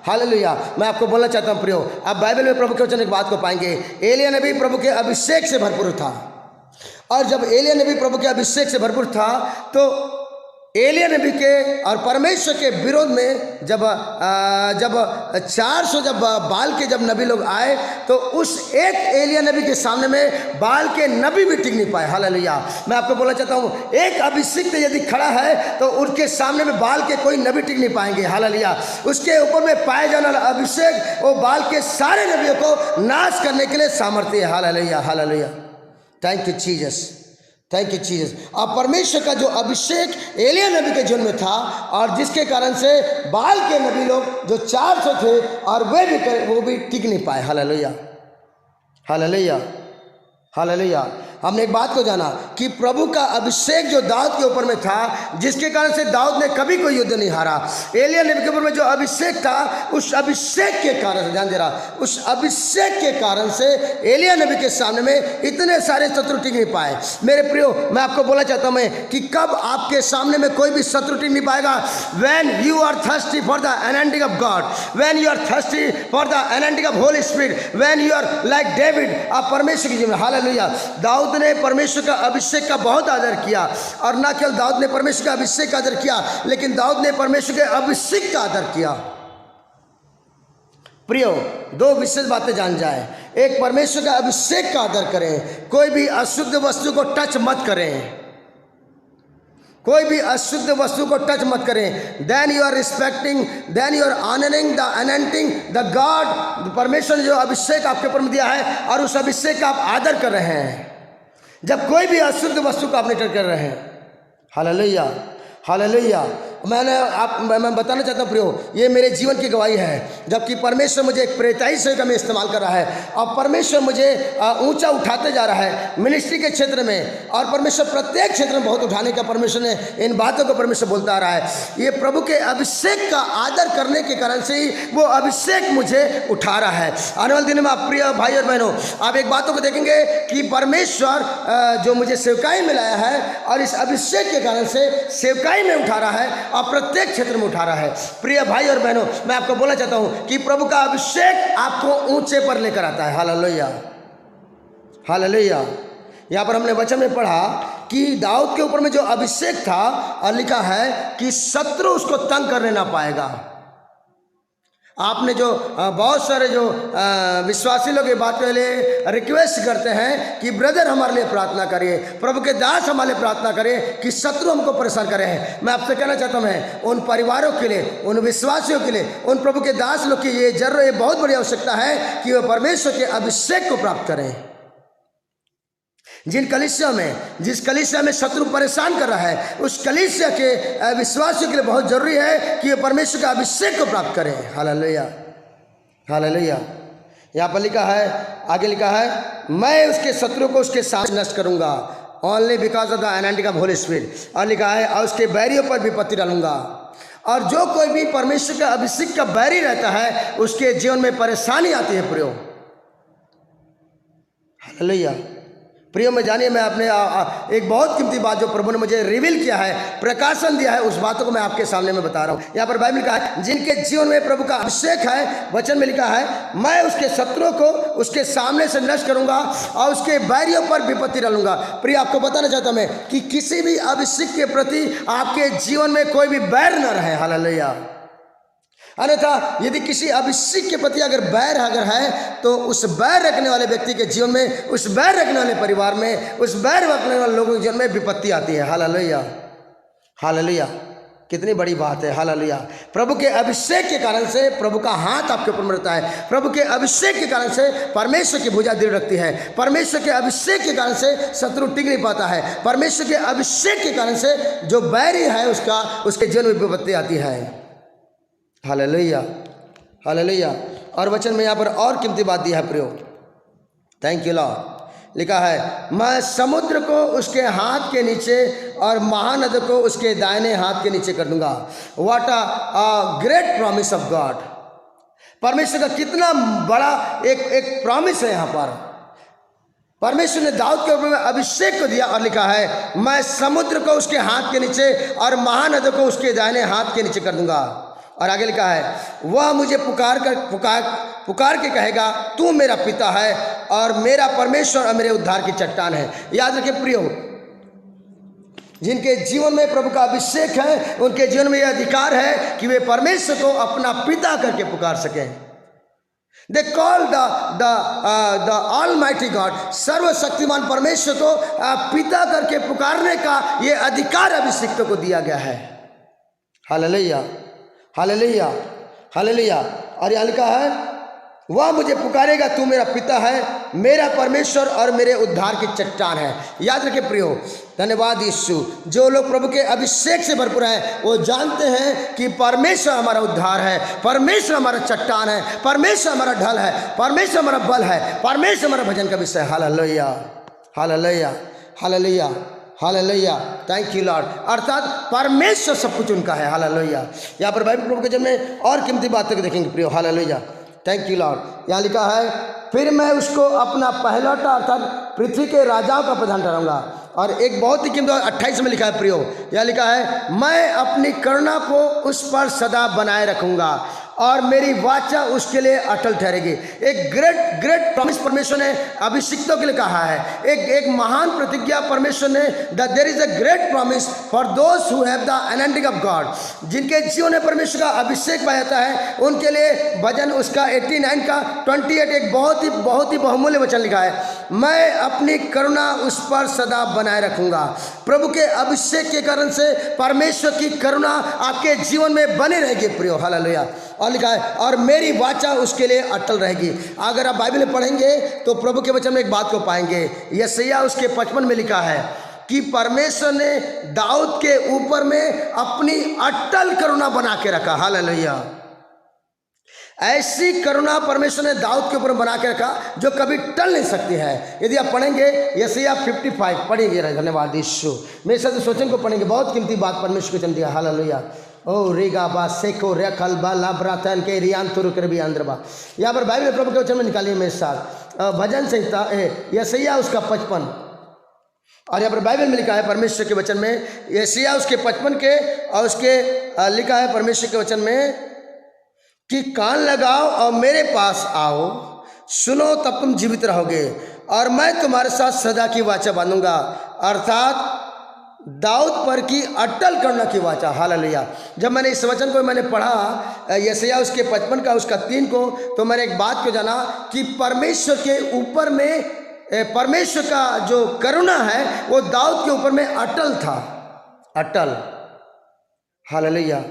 हालेलुया। मैं आपको बोलना चाहता हूं प्रियो, आप बाइबल में प्रभु के वचन एक बात को पाएंगे, एलिय्याह नबी प्रभु के अभिषेक से भरपूर था, और जब एलिय्याह नबी प्रभु के अभिषेक से भरपूर था तो एलिय्याह नबी के और परमेश्वर के विरोध में जब 400 बाल के जब नबी लोग आए तो उस एक एलिय्याह नबी के सामने में बाल के नबी भी टिक नहीं पाए, हालेलुया। मैं आपको बोलना चाहता हूँ, एक अभिषिक्त यदि खड़ा है तो उनके सामने में बाल के कोई नबी टिक नहीं पाएंगे, हालेलुया। उसके ऊपर में पाए जाने वाला अभिषेक वो बाल के सारे नबियों को नाश करने के लिए सामर्थ्य है, hallelujah, hallelujah. Thank you Jesus, thank you Jesus. और परमेश्वर का जो अभिषेक एलिय्याह नबी के जीवन में था और जिसके कारण से बाल के नबी लोग जो 400 थे और वो भी टिक नहीं पाए, हालेलुया, हालेलुया, हालेलुया। हमने एक बात को जाना कि प्रभु का अभिषेक जो दाऊद के ऊपर में था, जिसके कारण से दाऊद ने कभी कोई युद्ध नहीं हारा। एलिय्याह नबी के ऊपर में जो अभिषेक था, उस अभिषेक के कारण से, ध्यान दे रहा, उस अभिषेक के कारण से एलिय्याह नबी के सामने में इतने सारे शत्रु टिक नहीं पाए। मेरे प्रियो, मैं आपको बोलना चाहता हूं कि कब आपके सामने में कोई भी शत्रु टिक नहीं पाएगा, when you are thirsty for the anointing of God, when you are thirsty for the anointing of Holy Spirit, when you are like David, आप परमेश्वर की जीवन, हालेलुया। दाऊद ने परमेश्वर का अभिषेक का बहुत आदर किया, और न केवल दाऊद ने परमेश्वर का अभिषेक का आदर किया, लेकिन दाऊद ने परमेश्वर के अभिषेक का आदर किया। प्रियो, दो विशेष बातें जान जाए, एक परमेश्वर का अभिषेक का आदर करें, कोई भी अशुद्ध वस्तु को टच मत करें, कोई भी अशुद्ध वस्तु को टच मत करें। Then you are respecting, then you are honouring the anointing the God. परमेश्वर ने जो अभिषेक आपके ऊपर दिया है और उस अभिषेक का आप आदर कर रहे हैं, जब कोई भी अशुद्ध वस्तु का आप नहीं टच कर रहे हैं, हालेलुया, हालेलुया। मैं बताना चाहता हूँ प्रियो, ये मेरे जीवन की गवाही है। जबकि परमेश्वर मुझे एक प्रेरिताई से में इस्तेमाल कर रहा है और परमेश्वर मुझे ऊंचा उठाते जा रहा है मिनिस्ट्री के क्षेत्र में, और परमेश्वर प्रत्येक क्षेत्र में बहुत उठाने का परमेश्वर ने इन बातों को परमेश्वर बोलता आ रहा है। ये प्रभु के अभिषेक का आदर करने के कारण से ही वो अभिषेक मुझे उठा रहा है। आने वाले दिन में आप प्रिय भाई और बहनों, आप एक बातों को देखेंगे कि परमेश्वर जो मुझे सेवकाई में लाया है और इस अभिषेक के कारण से सेवकाई में उठा रहा है और प्रत्येक क्षेत्र में उठा रहा है। प्रिय भाई और बहनों, मैं आपको बोलना चाहता हूं कि प्रभु का अभिषेक आपको ऊंचे पर लेकर आता है। Hallelujah, hallelujah. यहां पर हमने वचन में पढ़ा कि दाऊद के ऊपर में जो अभिषेक था और लिखा है कि शत्रु उसको तंग करने ना पाएगा। आपने जो बहुत सारे जो विश्वासी लोग ये बात के लिए रिक्वेस्ट करते हैं कि ब्रदर हमारे लिए प्रार्थना करिए, प्रभु के दास हमारे लिए प्रार्थना करिए कि शत्रु हमको परेशान करे हैं। मैं आपसे कहना चाहता हूँ, मैं उन परिवारों के लिए, उन विश्वासियों के लिए, उन प्रभु के दास लोग की ये जरूर ये बहुत बड़ी आवश्यकता है कि वे परमेश्वर के अभिषेक को प्राप्त करें। जिस कलीसिया में शत्रु परेशान कर रहा है, उस कलीसिया के विश्वासियों के लिए बहुत जरूरी है कि वे परमेश्वर का अभिषेक को प्राप्त करें। Hallelujah, hallelujah. यहाँ पर लिखा है, आगे लिखा है, मैं उसके शत्रु को उसके साथ नष्ट करूंगा, only because of the anointing of Holy spirit. और लिखा है, और उसके बैरियों पर विपत्ति डालूंगा। और जो कोई भी परमेश्वर के अभिषेक का बैरी रहता है, उसके जीवन में परेशानी आती है। प्रियो, हालेलुया। प्रियो में जानिए, मैं अपने एक बहुत कीमती बात जो प्रभु ने मुझे रिवील किया है, प्रकाशन दिया है, उस बातों को मैं आपके सामने में बता रहा हूँ। यहाँ पर बाइबल लिखा है, जिनके जीवन में प्रभु का अभिषेक है, वचन में लिखा है, मैं उसके शत्रुओं को उसके सामने से नष्ट करूंगा और उसके बैरियों पर विपत्ति डालूंगा। प्रिय, आपको बताना चाहता हूं मैं कि किसी भी अभिषेक के प्रति आपके जीवन में कोई भी बैर न रहे। हालेलुया। अन्यथा यदि किसी अभिषेक के प्रति अगर बैर है तो उस बैर रखने वाले व्यक्ति के जीवन में, उस बैर रखने वाले परिवार में, उस बैर रखने वाले लोगों के जीवन में विपत्ति आती है। Hallelujah, hallelujah. कितनी बड़ी बात है। हालेलुया। प्रभु के अभिषेक के कारण से प्रभु का हाथ आपके ऊपर में रहता है। प्रभु के अभिषेक के कारण से परमेश्वर की भुजा दृढ़ रखती है। परमेश्वर के अभिषेक के कारण से शत्रु टिक नहीं पाता है। परमेश्वर के अभिषेक के कारण से जो बैरी है उसके जीवन में विपत्ति आती है। Hallelujah, hallelujah. और वचन में यहाँ पर और कीमती बात दी है प्रियो, थैंक यू लॉर्ड। लिखा है, मैं समुद्र को उसके हाथ के नीचे और महानद को उसके दाहिने हाथ के नीचे कर दूंगा। What a great promise of God. परमेश्वर का कितना बड़ा एक प्रॉमिस है। यहाँ पर परमेश्वर ने दाऊद के ऊपर अभिषेक को दिया और लिखा है, मैं समुद्र को उसके हाथ के नीचे और महानद को उसके दाहिने हाथ के नीचे कर दूंगा। और आगे लिखा है, वह मुझे पुकार के कहेगा, तू मेरा पिता है और मेरा परमेश्वर और मेरे उद्धार की चट्टान है। याद रखिए प्रियो, जिनके जीवन में प्रभु का अभिषेक है, उनके जीवन में यह अधिकार है कि वे परमेश्वर को अपना पिता करके पुकार सकें। They call the almighty God, सर्वशक्तिमान परमेश्वर को पिता करके पुकारने का यह अधिकार अभिषिक्तों को दिया गया है। Hallelujah, hallelujah, hallelujah. और यहाँ लिखा है, वह मुझे पुकारेगा, तू मेरा पिता है, मेरा परमेश्वर और मेरे उद्धार की चट्टान है। याद रखिए प्रियो, धन्यवाद यीशु। जो लोग प्रभु के अभिषेक से भरपूर हैं वो जानते हैं कि परमेश्वर हमारा उद्धार है, परमेश्वर हमारा चट्टान है, परमेश्वर हमारा ढल है, परमेश्वर हमारा बल है, परमेश्वर हमारा भजन का विषय। Hallelujah, hallelujah, hallelujah, hallelujah. Thank you Lord. अर्थात परमेश्वर सब कुछ उनका है। हालेलुया। यहाँ पर बाइबल प्रभु के जब में और कीमती बातों को देखेंगे प्रियो। Hallelujah, thank you Lord. यहाँ लिखा है, फिर मैं उसको अपना पहलौठा अर्थात पृथ्वी के राजाओं का प्रधान ठहराऊंगा। और एक बहुत ही कीमती 28 में लिखा है प्रियो, यहाँ लिखा है, मैं अपनी करुणा को उस पर सदा बनाए रखूंगा और मेरी वाचा उसके लिए अटल ठहरेगी। एक ग्रेट प्रॉमिस परमेश्वर ने अभिषिक्तों के लिए कहा है। एक महान प्रतिज्ञा परमेश्वर ने, that there is a great promise for those who have the anointing of God. जिनके जीवन में परमेश्वर का अभिषेक पाया जाता है, उनके लिए भजन उसका 89 का 28 एक बहुत ही बहुमूल्य वचन लिखा है, मैं अपनी करुणा उस पर सदा बनाए रखूंगा। प्रभु के अभिषेक के कारण से परमेश्वर की करुणा आपके जीवन में बनी रहेगी प्रियो। हालेलुया। और लिखा है, और मेरी वाचा उसके लिए अटल रहेगी। अगर आप बाइबल में पढ़ेंगे तो प्रभु के वचन में एक बात को पाएंगे। यशायाह उसके 55 में लिखा है, कि परमेश्वर ने दाऊद के ऊपर में अपनी अटल करुणा बना के रखा। हालेलुया। ऐसी करुणा परमेश्वर ने दाऊद के ऊपर बना के रखा जो कभी टल नहीं सकती है। यदि आप पढ़ेंगे यशायाह 55 पढ़ेंगे, धन्यवाद यीशु, मेरे साथ सोचन को पढ़ेंगे, बहुत कीमती बात परमेश्वर को चलती है। हालेलुया। ओ रेगा बा सेको रेखल बा लाब्रातन के रियान तुरु कर भी आंद्रबा। यहाँ पर बाइबल प्रभु के वचन में निकालिए मेरे साथ भजन संहिता यशायाह उसका 55, और यहाँ पर बाइबल में लिखा है परमेश्वर के वचन में, यशायाह उसके 55 के, और उसके लिखा है परमेश्वर के वचन में कि कान लगाओ और मेरे पास आओ, सुनो तब तुम जीवित रहोगे, और मैं तुम्हारे साथ सदा की वाचा बांधूंगा, अर्थात दाऊद पर की अटल करुणा की वाचा। हालेलुया। जब मैंने इस वचन को मैंने पढ़ा यशायाह उसके 55 का उसका 3 को, तो मैंने एक बात को जाना कि परमेश्वर के ऊपर में परमेश्वर का जो करुणा है वो दाऊद के ऊपर में अटल था। अटल, हालेलुया।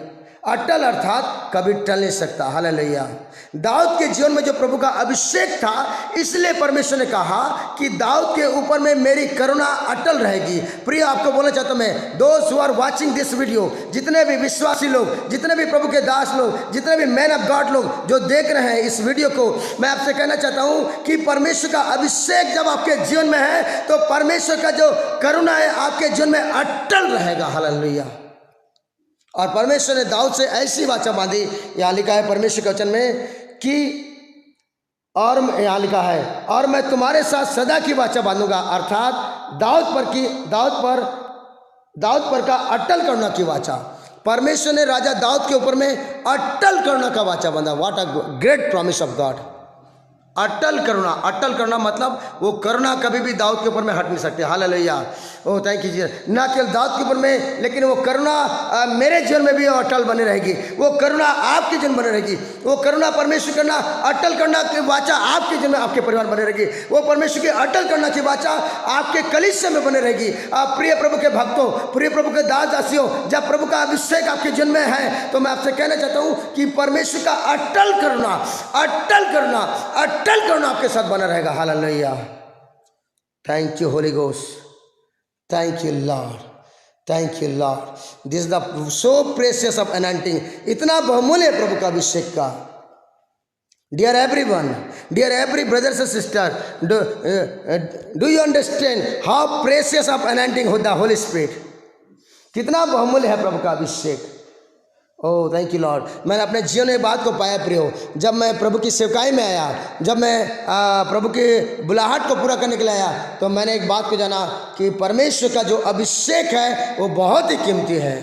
अटल अर्थात कभी टल नहीं सकता। हालेलुया। दाऊद के जीवन में जो प्रभु का अभिषेक था, इसलिए परमेश्वर ने कहा कि दाऊद के ऊपर में मेरी करुणा अटल रहेगी। प्रिय, आपको बोलना चाहता हूं मैं, those who are watching this video, जितने भी विश्वासी लोग, जितने भी प्रभु के दास लोग, जितने भी मैन ऑफ गॉड लोग जो देख रहे हैं इस वीडियो को, मैं आपसे कहना चाहता हूं कि परमेश्वर का अभिषेक जब आपके जीवन में है तो परमेश्वर का जो करुणा है आपके जीवन में अटल रहेगा। हालेलुया। और परमेश्वर ने दाऊद से ऐसी वाचा बांधी, यहाँ लिखा है परमेश्वर के वचन में कि, और यहाँ लिखा है, और मैं तुम्हारे साथ सदा की वाचा बांधूंगा, अर्थात दाऊद पर का अटल करुणा की वाचा। परमेश्वर ने राजा दाऊद के ऊपर में अटल करुणा का वाचा बांधा। What a great promise of God. अटल करुणा, अटल करुणा मतलब वो करुणा कभी भी दाऊद के ऊपर में हट नहीं सकते। हालेलुया। ओ थैंक यू जी। ना केवल दाऊद के ऊपर में, लेकिन वो करुणा मेरे जीवन में भी अटल बनी रहेगी। वो करुणा आपके जीवन बने रहेगी। वो करुणा परमेश्वर करना अटल करना की वाचा आपके जीवन में, आपके परिवार बने रहेगी। वो परमेश्वर की अटल करना की वाचा आपके कलीसिया में बने रहेगी। आप प्रिय प्रभु के भक्तों, प्रिय प्रभु के दास दासियों, जब प्रभु का अभिषेक आपके जीवन में है तो मैं आपसे कहना चाहता हूँ कि परमेश्वर का अटल करुणा, अटल करुणा, अटल करुणा आपके साथ बना रहेगा। Hallelujah. Thank you Holy Ghost, thank you Lord, thank you Lord. This is the so precious of anointing. इतना बहुमूल्य प्रभु का अभिषेक का। Dear everyone, dear every brothers and sister, do you understand how precious of anointing the Holy Spirit. कितना बहुमूल्य है प्रभु का अभिषेक। Oh thank you Lord. मैंने अपने जीवन में बात को पाया प्रियो, जब मैं प्रभु की सेवकाई में आया, जब मैं प्रभु की बुलाहट को पूरा करने के लिए आया, तो मैंने एक बात को जाना कि परमेश्वर का जो अभिषेक है वो बहुत ही कीमती है।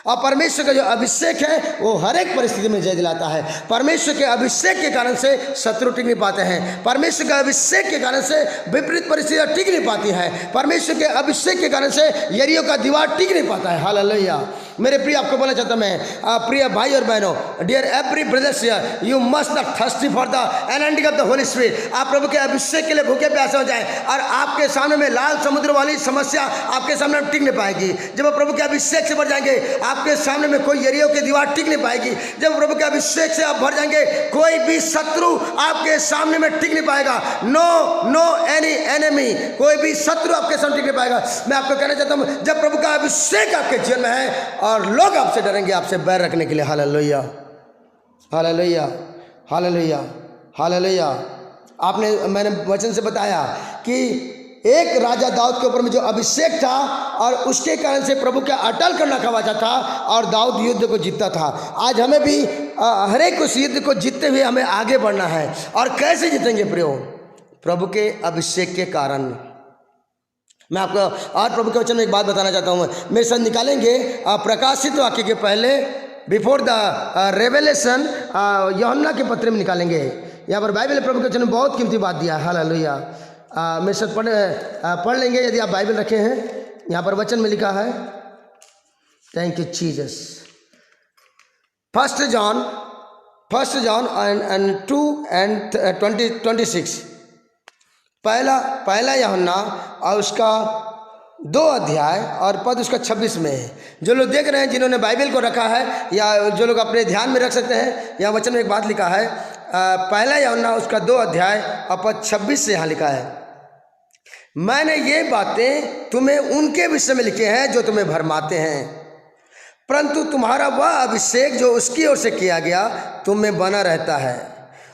और परमेश्वर का जो अभिषेक है वो हर एक परिस्थिति में जय दिलाता है। परमेश्वर के अभिषेक के कारण से शत्रु टिक नहीं पाते हैं। परमेश्वर के अभिषेक के कारण से विपरीत परिस्थितियां टिक नहीं पाती हैं। परमेश्वर के अभिषेक के कारण से यरीहो का दीवार टिक नहीं पाता है। हालेलुया। मेरे प्रिय, आपको बोलना चाहता मैं, प्रिय भाई और बहनों, dear every brothers here, you must not thirsty for the anointing of the Holy Spirit. आप प्रभु के अभिषेक के लिए भूखे प्यासे हो जाए, और आपके सामने में लाल समुद्र वाली समस्या आपके सामने टिक नहीं पाएगी। जब आप प्रभु के अभिषेक से भर जाएंगे, आपके सामने में कोई यरीहो की दीवार टिक नहीं पाएगी। जब प्रभु के अभिषेक से आप भर जाएंगे, कोई भी शत्रु आपके सामने में टिक नहीं पाएगा। नो एनी एनिमी, कोई भी शत्रु आपके सामने टिक नहीं पाएगा। मैं आपको कहना चाहता हूं, जब प्रभु का अभिषेक आपके जीवन में है और लोग आपसे डरेंगे आपसे बैर रखने के लिए। Hallelujah, hallelujah, hallelujah, hallelujah. मैंने वचन से बताया कि एक राजा दाऊद के ऊपर में जो अभिषेक था, और उसके कारण से प्रभु का अटल करना का वाचा था, और दाऊद युद्ध को जीतता था। आज हमें भी हर एक उस युद्ध को जीतते हुए हमें आगे बढ़ना है। और कैसे जीतेंगे प्रियो? प्रभु के अभिषेक के कारण। मैं आपको आज प्रभु के वचन में एक बात बताना चाहता हूँ। मेरे साथ निकालेंगे प्रकाशित वाक्य के पहले, बिफोर द रेवलेशन, यूहन्ना के पत्र में निकालेंगे। यहाँ पर बाइबल प्रभु के वचन में बहुत कीमती बात दिया है। हालेलुया। मेरे साथ पढ़ लेंगे यदि आप बाइबल रखे हैं। यहाँ पर वचन में लिखा है, thank you Jesus. 1 John and 2 and 26, पहला यूहन्ना और उसका 2 अध्याय और पद उसका 26 में है। जो लोग देख रहे हैं, जिन्होंने बाइबल को रखा है, या जो लोग अपने ध्यान में रख सकते हैं, यहाँ वचन में एक बात लिखा है, पहला यूहन्ना उसका 2 अध्याय और पद 26 से यहाँ लिखा है, मैंने ये बातें तुम्हें उनके विषय में लिखे हैं जो तुम्हें भरमाते हैं, परंतु तुम्हारा वह अभिषेक जो उसकी ओर से किया गया तुम में बना रहता है,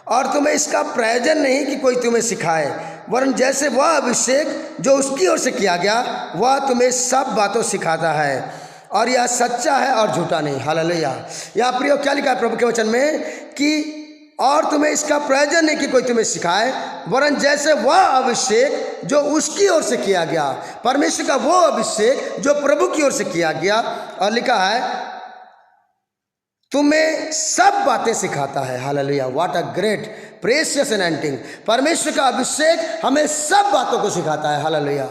और तुम्हें इसका प्रयोजन नहीं कि कोई तुम्हें सिखाए, वरन जैसे वह अभिषेक जो उसकी ओर से किया गया वह तुम्हें सब बातों सिखाता है, और यह सच्चा है और झूठा नहीं। हालेलुया। यहाँ प्रियो क्या लिखा है प्रभु के वचन में कि और तुम्हें इसका प्रयोजन नहीं कि कोई तुम्हें सिखाए, वरन जैसे वह अभिषेक जो उसकी ओर से किया गया, परमेश्वर का वो अभिषेक जो प्रभु की ओर से किया गया, और लिखा है तुम्हें सब बातें सिखाता है। Hallelujah. What a great precious anointing. परमेश्वर का अभिषेक हमें सब बातों को सिखाता है। हालेलुया।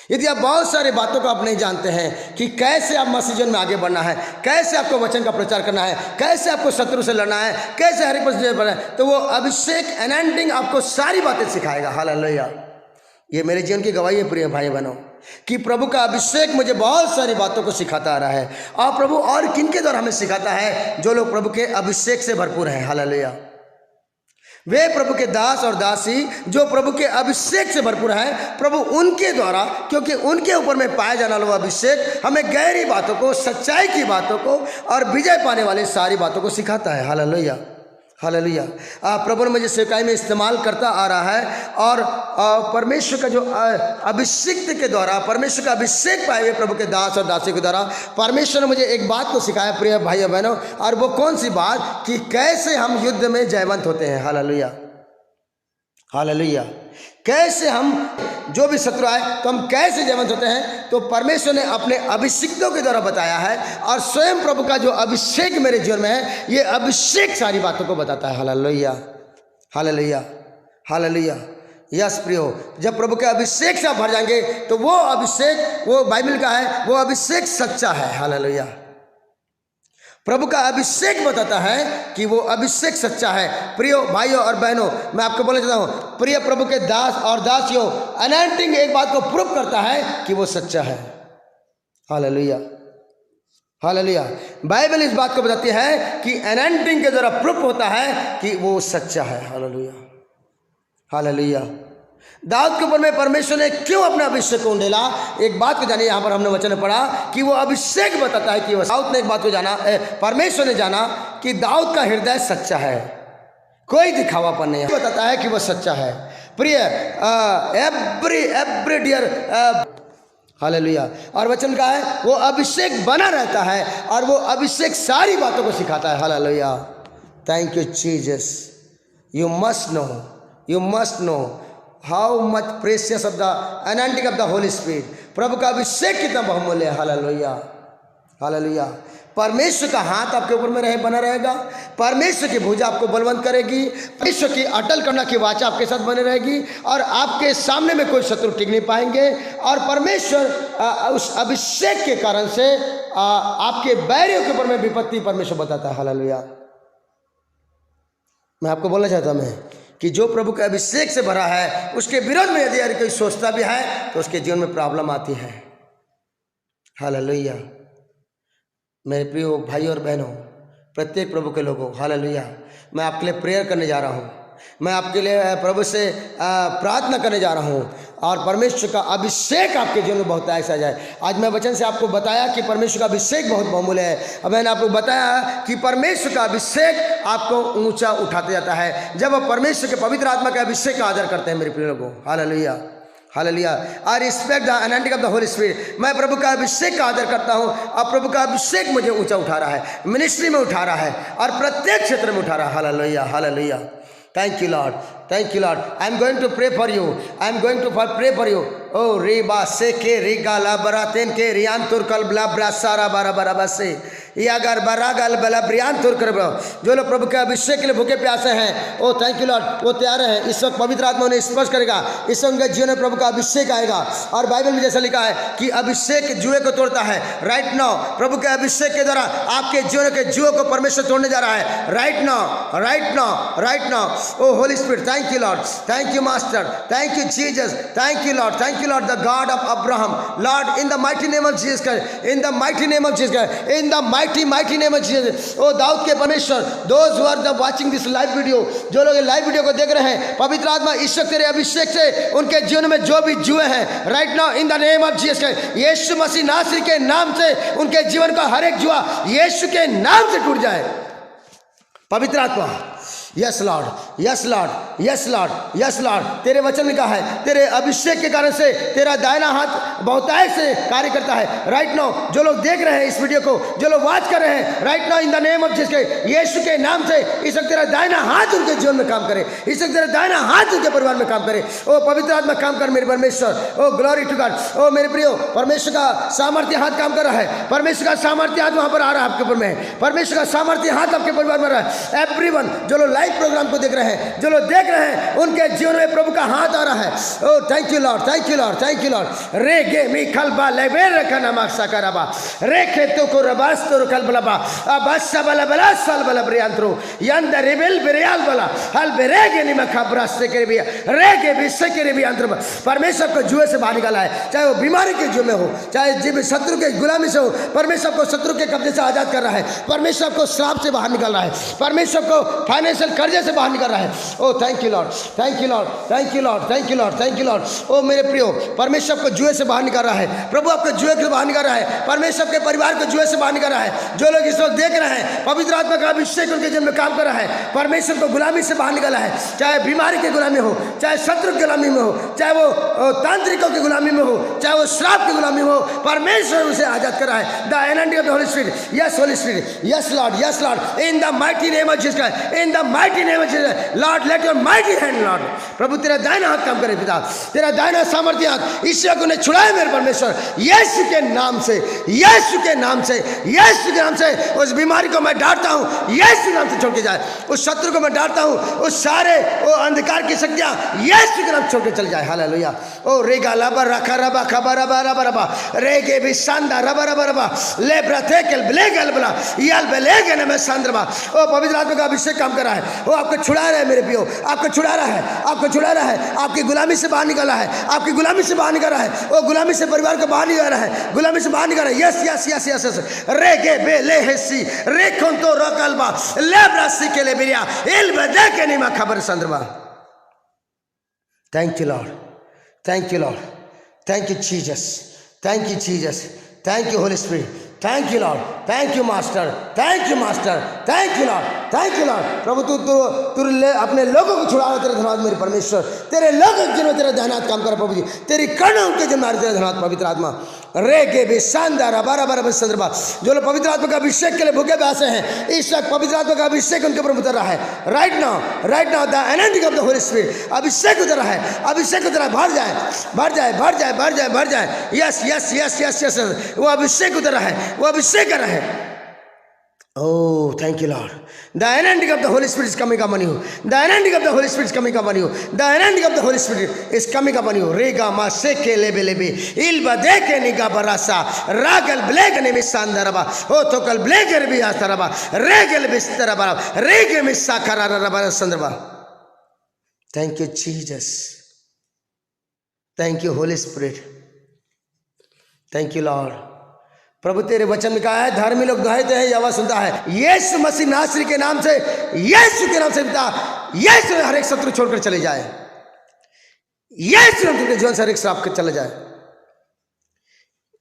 यदि आप बहुत सारी बातों को आप नहीं जानते हैं कि कैसे आप मसीह जीवन में आगे बढ़ना है, कैसे आपको वचन का प्रचार करना है, कैसे आपको शत्रु से लड़ना है, कैसे हर एक परिस्थिति में बढ़ना है, तो वो अभिषेक एनॉइंटिंग आपको सारी बातें सिखाएगा। हालेलुया। ये मेरे जीवन की गवाही है प्रिय भाई बहनों कि प्रभु का अभिषेक मुझे बहुत सारी बातों को सिखाता आ रहा है। और प्रभु और किन के द्वारा हमें सिखाता है? जो लोग प्रभु के अभिषेक से भरपूर हैं। हालेलुया। वे प्रभु के दास और दासी जो प्रभु के अभिषेक से भरपूर हैं, प्रभु उनके द्वारा, क्योंकि उनके ऊपर में पाया जाने वाला अभिषेक हमें गहरी बातों को, सच्चाई की बातों को और विजय पाने वाली सारी बातों को सिखाता है। हालेलुया। हालेलुया। प्रभु ने मुझे सेवकाई में इस्तेमाल करता आ रहा है, और परमेश्वर का जो अभिषेक के द्वारा, परमेश्वर का अभिषेक पाए हुए प्रभु के दास और दासी के द्वारा परमेश्वर ने मुझे एक बात को सिखाया प्रिय भाइयों बहनों, और वो कौन सी बात? कि कैसे हम युद्ध में जयवंत होते हैं। हालेलुया। हालेलुया। कैसे हम जो भी शत्रु आए तो हम कैसे जयवंत होते हैं, तो परमेश्वर ने अपने अभिषिक्तों के द्वारा बताया है, और स्वयं प्रभु का जो अभिषेक मेरे जीवन में है, ये अभिषेक सारी बातों को बताता है। हालेलुया। हालेलुया। हालेलुया। यस प्रियो, जब प्रभु के अभिषेक से आप भर जाएंगे तो वो अभिषेक, वो बाइबल का है, वो अभिषेक सच्चा है। हालेलुया। प्रभु का अभिषेक बताता है कि वो अभिषेक सच्चा है। प्रियो भाइयों और बहनों, मैं आपको बोलना चाहता हूँ, प्रिय प्रभु के दास और दासियों, अनॉइंटिंग एक बात को प्रूव करता है कि वो सच्चा है। हालेलुया। हालेलुया। बाइबल इस बात को बताती है कि अनॉइंटिंग के द्वारा प्रूफ होता है कि वो सच्चा है। हालेलुया। हालेलुया। दाऊद के ऊपर में परमेश्वर ने क्यों अपना अभिषेक को ढेला? एक बात को जानिए, यहाँ पर हमने वचन में पढ़ा कि वो अभिषेक बताता है कि दाऊद ने एक बात को जाना, परमेश्वर ने जाना कि दाऊद का हृदय सच्चा है, कोई दिखावापन नहीं है। बताता है कि वो सच्चा है। प्रिय एवरी डियर, हालेलुया। और वचन का है वो अभिषेक बना रहता है, और वो अभिषेक सारी बातों को सिखाता है। Hallelujah. Thank you Jesus. You must know how much precious of the anointing of the Holy Spirit. प्रभु का अभिषेक कितना बहुमूल्य है। हालेलुया। हालेलुया। परमेश्वर का हाथ आपके ऊपर में बना रहेगा, परमेश्वर की भुजा आपको बलवंत करेगी, परमेश्वर की अटल करना की वाचा आपके साथ बने रहेगी, और आपके सामने में कोई शत्रु टिक नहीं पाएंगे। और परमेश्वर उस अभिषेक के कारण से आपके बैरियों के ऊपर में विपत्ति परमेश्वर बताता है। हालेलुया। मैं आपको बोलना चाहता हूँ कि जो प्रभु के अभिषेक से भरा है, उसके विरोध में यदि कोई सोचता भी है तो उसके जीवन में प्रॉब्लम आती है। हालेलुया। मेरे प्रिय भाई और बहनों, प्रत्येक प्रभु के लोगों, हालेलुया, मैं आपके लिए प्रेयर करने जा रहा हूँ, मैं आपके लिए प्रभु से प्रार्थना करने जा रहा हूँ, और परमेश्वर का अभिषेक आपके जीवन में बहुत ऐसा जाए। आज मैं वचन से आपको बताया कि परमेश्वर का अभिषेक बहुत बहुमूल्य है। अब मैंने आपको बताया कि परमेश्वर का अभिषेक आपको ऊंचा उठाते जाता है जब आप परमेश्वर के पवित्र आत्मा के अभिषेक का आदर करते हैं। मेरे प्रिय लोगों, hallelujah. Hallelujah. I respect the anointing of the Holy spirit. मैं प्रभु का अभिषेक का आदर करता हूँ, और प्रभु का अभिषेक मुझे ऊंचा उठा रहा है, मिनिस्ट्री में उठा रहा है, और प्रत्येक क्षेत्र में उठा रहा है। Hallelujah. Hallelujah. Thank you, Lord. Thank you, Lord. I am going to pray for you. I am going to pray for you. Oh, riba se ke riga la baraten ke riantur kal bla brasara bara bara base. यागर बरागल बला ब्रियांतुर कर। जो लोग प्रभु के अभिषेक के लिए भूखे प्यासे हैं, ओ थैंक यू लॉर्ड, वो तैयार हैं। इस वक्त पवित्र आत्मा उन्हें स्पर्श करेगा, इस वक्त उनके जीवन में प्रभु का अभिषेक आएगा। और बाइबल में जैसा लिखा है कि अभिषेक जुए को तोड़ता है। राइट नाउ प्रभु के अभिषेक के द्वारा आपके जीवन के जुए को परमेश्वर तोड़ने जा रहा है। Right now, right now, right now. O Holy Spirit, thank you Lord, thank you master, thank you Jesus, thank you Lord, thank you Lord, the God of Abraham, Lord in the mighty name of Jesus Christ, in the mighty name of Jesus Christ, in the mighty name of Jesus. ओ दाऊद के परमेश्वर, those who are watching this live video, जो लोग live video को देख रहे हैं, पवित्र आत्मा इस वक्त तेरे अभिषेक से उनके जीवन में जो भी जुए हैं, right now in the name of Jesus, यीशु मसीह नासरी के नाम से उनके जीवन का हर एक जुआ यीशु के नाम से टूट जाए। पवित्र आत्मा, yes Lord, yes Lord, yes Lord, yes Lord, तेरे वचन में कहा है तेरे अभिषेक के कारण से तेरा दाहिना हाथ बहुतायत से कार्य करता है। राइट नाउ जो लोग देख रहे हैं इस वीडियो को, जो लोग वॉच कर रहे हैं, right now in the name of Jesus, यीशु के नाम से इस वक्त तेरा दाहिना हाथ उनके जीवन में काम करे, इस वक्त तेरा दाहिना हाथ उनके परिवार में काम करे। ओ पवित्र आत्मा काम कर मेरे परमेश्वर, ओ ग्लोरी टू गॉड। ओ मेरे प्रियो, परमेश्वर का सामर्थ्य हाथ काम कर रहा है, परमेश्वर का सामर्थ्य हाथ वहां पर आ रहा है आपके ऊपर में, परमेश्वर का सामर्थ्य हाथ आपके परिवार में रहा है। एवरीवन जो लोग लाइव प्रोग्राम को देख रहे हैं, जो लोग देख रहे हैं, उनके जीवन में प्रभु का हाथ आ रहा है। Oh thank you Lord, thank you Lord, thank you Lord. रे गे मी खलबा लेबे रखना माक्सा कराबा रे खेतो को रबास तो कल बलबा अबस बला बला साल बला ब्रियांत्रो यंद रेबेल ब्रियाल बला हल बेरेगे नि मखबरस से करे भी रे के विश्व के भी अंतर। परमेश्वर को जुए से बाहर निकाला है, चाहे वो बीमारी के जुए में हो, चाहे जीव शत्रु के गुलामी से हो, परमेश्वर को शत्रु के कब्जे से आजाद कर रहा है, परमेश्वर को श्राप से बाहर निकाल रहा है, परमेश्वर को फाइनेंशियल कर्जे से बाहर निकल रहा है। Oh thank you Lord, thank you Lord, thank you Lord, thank you Lord, thank you Lord. ओ मेरे प्रियो, परमेश्वर को जुए से बाहर निकाल रहा है, प्रभु आपको जुए से बाहर निकाल रहा है, परमेश्वर के परिवार को जुए से बाहर निकाल रहा है। जो लोग इस वक्त देख रहे हैं, पवित्र आत्मा का अभिषेक उनके जीवन में काम कर रहा है, परमेश्वर को गुलामी से बाहर निकाला है, चाहे बीमारी की गुलामी हो, चाहे शत्रु की गुलामी में हो, चाहे वो तांत्रिकों की गुलामी में हो, चाहे वो श्राप की गुलामी में हो, परमेश्वर उसे आजाद कर रहा है। The energy of the Holy Spirit, yes Holy Spirit, yes Lord, yes Lord, in the mighty name of Jesus, in the mighty name of Jesus Lord, let your mighty hand Lord. प्रभु तेरा दाहिना हाथ काम करे पिता, तेरा दाहिना सामर्थ्य हाथ ईश्वर को ने छुड़ाए मेरे परमेश्वर, यीशु के नाम से, यीशु के नाम से, यीशु के नाम से उस बीमारी को मैं डांटता हूं, यीशु के नाम से छोड़ के जाए, उस शत्रु को मैं डांटता हूं, उस सारे वो अंधकार की शक्तियां यीशु के नाम छोड़ के चल जाए। हालेलुया। ओ रेगा लबा रखा रबा खबा रबा रबा रबा रेगे भी शानदा रबा रबा रबा ले ब्रथेकल ब्लेगल बला याल ब्लेगे न मैं सांद्रबा। ओ पवित्र आत्मा का अभिषेक काम कर रहा है, वो आपको छुड़ा रहा है मेरे प्रियो, आपको छुड़ा रहा है, आपको छुड़ा रहा है, आपकी गुलामी से बाहर निकाला है, आपकी गुलामी से बाहर निकाला है, वो गुलामी से परिवार को बाहर निकाला है, गुलामी से बाहर निकाला है। Yes yes yes yes yes रेगे बे ले हेसी रे कोंतो रकलबा ले ब्रासी के ले बिरिया एल बदे के निमा खबर संद्रमा। Thank you Lord, thank you Lord, thank you Jesus, thank you Jesus, thank you Holy Spirit, thank you Lord, thank you master, thank you master, thank you Lord, thank you Lord. प्रभु तू तू तू अपने लोगों को छुड़ा, तेरे धन्यवाद मेरे परमेश्वर, तेरे लोगों के जिनमें तेरा दाहिना हाथ काम कर प्रभु जी, तेरी करुणा उनके जिम्मेदारी, तेरा धन्यवाद पवित्र आत्मा। रे के भी शानदार बारह बारह संदर्भ, जो लोग पवित्र आत्मा का अभिषेक के लिए भूखे प्यासे हैं, इस वक्त पवित्र आत्मा का अभिषेक उनके ऊपर उतर रहा है। Right now, right now the energy of the Holy Spirit, अभिषेक उतर रहा है, अभिषेक उतर रहा है, भर जाए, भर जाए, भर जाए, भर जाए, भर जाए। Yes yes yes yes yes, वो अभिषेक उतर रहा है, वो अभिषेक कर रहा है। Oh, thank you, Lord. The anointing of the Holy Spirit is coming upon you. The anointing of the Holy Spirit is coming upon you. The anointing of the Holy Spirit is coming upon you. Rega ma seke lebe lebe. Ilba deke niga barasa. Ragal blege ne misandaraba. Otokal blege rebi astaraba. Regel bistaraba. Rege misakararaba sandaraba. Thank you, Jesus. Thank you, Holy Spirit. Thank you, Lord. प्रभु तेरे वचन में कहा है, धर्मी लोग दुहाते हैं, यहोवा सुनता है। यीशु मसीह नासरी के नाम से, यीशु के नाम से पिता, यीशु हर एक शत्रु छोड़कर चले जाए, यीशु ने तेरे जीवन से हर एक श्राप कर चले जाए,